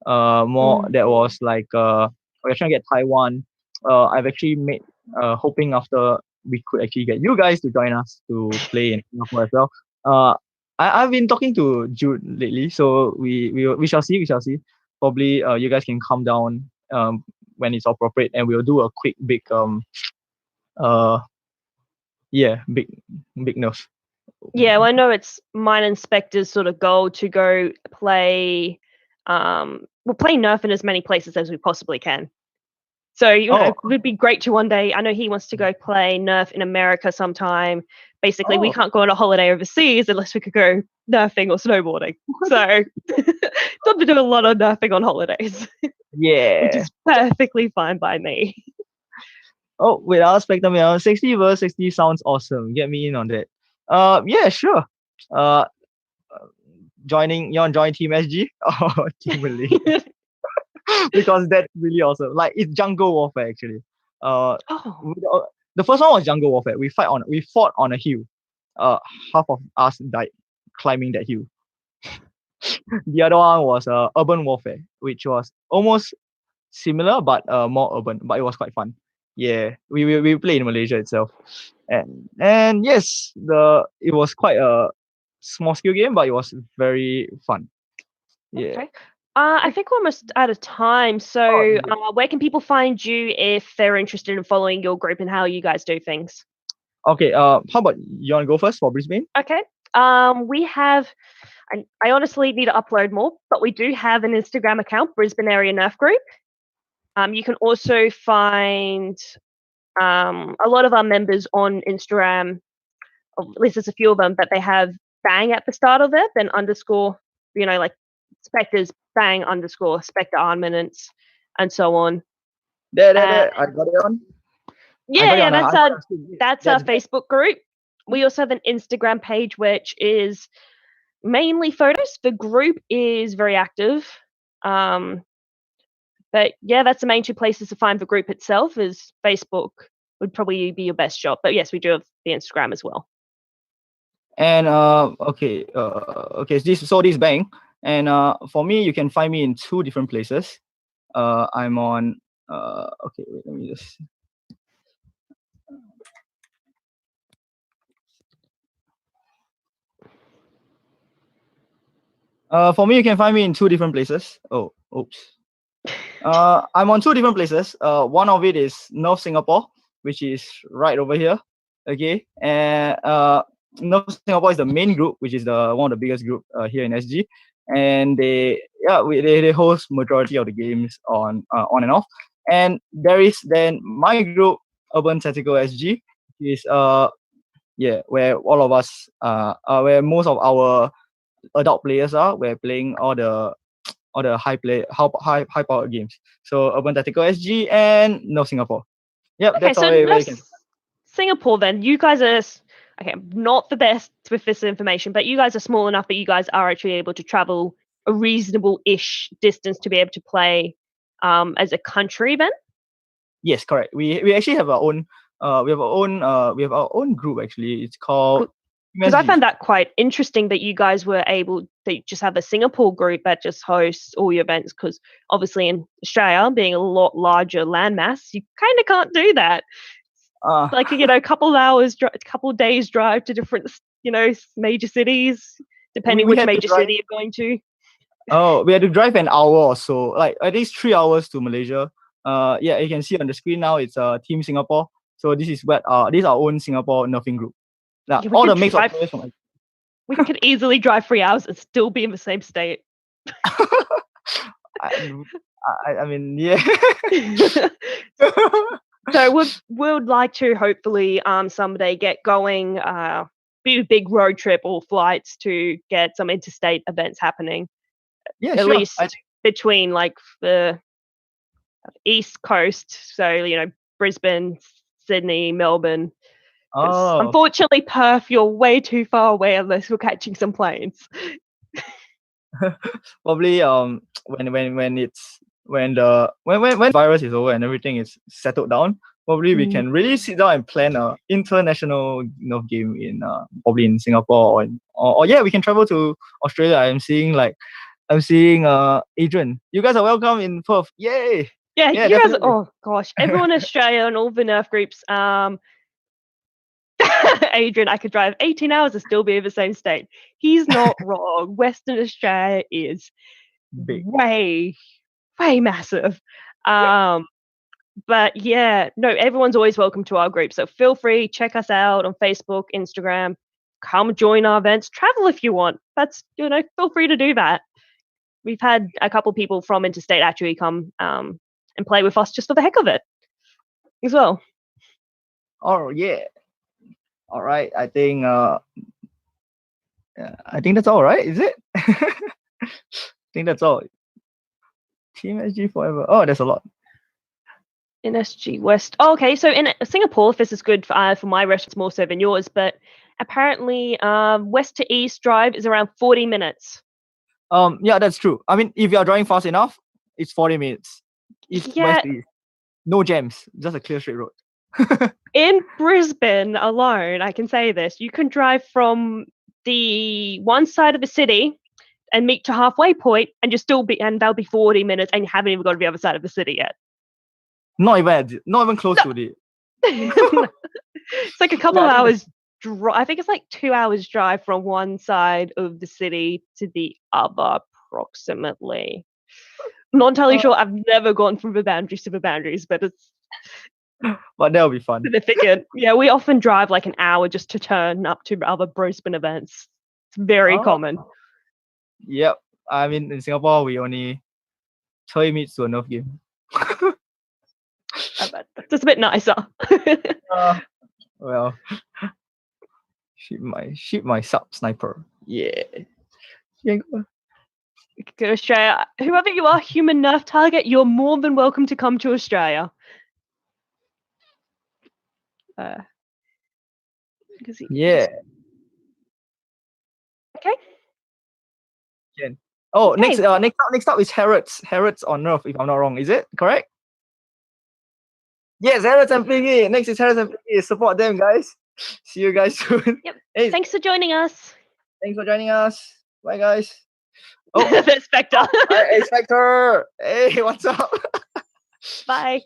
That was like we're trying to get Taiwan. I've actually made hoping after we could actually get you guys to join us to play in Singapore as well. I've been talking to Jude lately, so we shall see. Probably you guys can come down when it's appropriate, and we'll do a quick big big Nerf. Yeah, well, I know it's Mine Inspector's sort of goal to go play, we'll play Nerf in as many places as we possibly can. So, it would be great to one day. I know he wants to go play Nerf in America sometime. Basically, we can't go on a holiday overseas unless we could go Nerfing or snowboarding. So, got to do a lot of Nerfing on holidays, which Yeah. is perfectly fine by me. Oh, wait, I'll Spectrum. 60 versus 60 sounds awesome. Get me in on that. Yeah, sure. Uh, you want to join Team SG or Team Malaysia? Because that's really awesome. Like, it's jungle warfare actually. Oh, The first one was jungle warfare. We fought on a hill. Half of us died climbing that hill. The other one was urban warfare, which was almost similar but more urban, but it was quite fun. Yeah, we played in Malaysia itself, and yes, it was quite a small scale game, but it was very fun. Yeah. okay. I think we're almost out of time. So, yeah. where can people find you if they're interested in following your group and how you guys do things? Okay. How about you want to go first for Brisbane? Okay. We have. I honestly need to upload more, but we do have an Instagram account, Brisbane Area Nerf Group. You can also find a lot of our members on Instagram. Or at least there's a few of them, but they have bang at the start of it, then underscore, like Spectres bang underscore Spectre Armaments, and so on. There. I got it on. Yeah, that's our Facebook group. We also have an Instagram page, which is mainly photos. The group is very active. But yeah, that's the main two places to find the group itself. Is Facebook would probably be your best shot. But yes, we do have the Instagram as well. And okay, this bang, and for me, you can find me in 2 different places. I'm on okay, wait, let me just. For me, you can find me in 2 different places. Oh, oops. I'm on 2 different places. One of it is North Singapore, which is right over here. Okay, and North Singapore is the main group, which is the one of the biggest group here in SG, and they host majority of the games on and off. And there is then my group, Urban Tactical SG, is where all of us where most of our adult players are. We're playing all the high powered games. So Urban Tactical SG and North Singapore. Yep, Okay, that's so all you can. Singapore then. You guys are okay, not the best with this information, but you guys are small enough that you guys are actually able to travel a reasonable-ish distance to be able to play as a country then? Yes, correct. We actually have our own we have our own group actually. It's called, because I found that quite interesting that you guys were able to just have a Singapore group that just hosts all your events, because obviously in Australia, being a lot larger landmass, you kind of can't do that. Like, a couple of days drive to different, major cities, depending which major city you're going to. Oh, we had to drive an hour or so, like at least 3 hours to Malaysia. Yeah, you can see on the screen now, it's Team Singapore. So this is what this is our own Singapore Nerfing group. Now, all the mix of players from we could easily drive 3 hours and still be in the same state. I mean, yeah. So we'd like to hopefully someday get going, be a big road trip or flights to get some interstate events happening. Yeah, at least between like the East Coast, so Brisbane, Sydney, Melbourne. Unfortunately, Perth, you're way too far away unless we're catching some planes. Probably when the virus is over and everything is settled down, probably we can really sit down and plan a international Nerf game in probably in Singapore or yeah, we can travel to Australia. I'm seeing Adrian. You guys are welcome in Perth. Yay! Yeah, you definitely. Guys. Oh gosh, everyone in Australia and all the Nerf groups. Adrian, I could drive 18 hours and still be in the same state. He's not wrong. Western Australia is big, way massive. But yeah, no, everyone's always welcome to our group. So feel free, check us out on Facebook, Instagram. come join our events, travel if you want. That's, feel free to do that. We've had a couple people from interstate actually come and play with us just for the heck of it as well. Oh yeah. All right. I think that's all right. Is it? I think that's all. Team SG forever. Oh, there's a lot. In SG West. Oh, okay, so in Singapore, this is good for my restaurants more so than yours, but apparently west to east drive is around 40 minutes. Yeah, that's true. I mean, if you are driving fast enough, it's 40 minutes. East, west to east. No jams, just a clear straight road. In Brisbane alone, I can say this, you can drive from the one side of the city and meet to halfway point and that'll be 40 minutes and you haven't even got to the other side of the city yet. Not even close to it. It's like a couple of hours I think it's like 2 hours drive from one side of the city to the other approximately. I'm not entirely sure. I've never gone from the boundaries to the boundaries, but it's that'll be fun. Significant. Yeah, we often drive like an hour just to turn up to other Brisbane events. It's very common. Yep. I mean, in Singapore, we only 30 minutes to a Nerf game. Just a bit nicer. Well, shoot my sub sniper. Yeah. Go to Australia. Whoever you are, human Nerf target, you're more than welcome to come to Australia. Yeah. Okay. Oh, okay. Next up is Harrods. Harrods on Nerf, if I'm not wrong. Is it correct? Yes, Harrods and Piggy. Next is Harrods and Piggy. Support them, guys. See you guys soon. Yep. Hey. Thanks for joining us. Thanks for joining us. Bye, guys. Oh, that's Spectre. Hey, Spectre. Hey, what's up? Bye.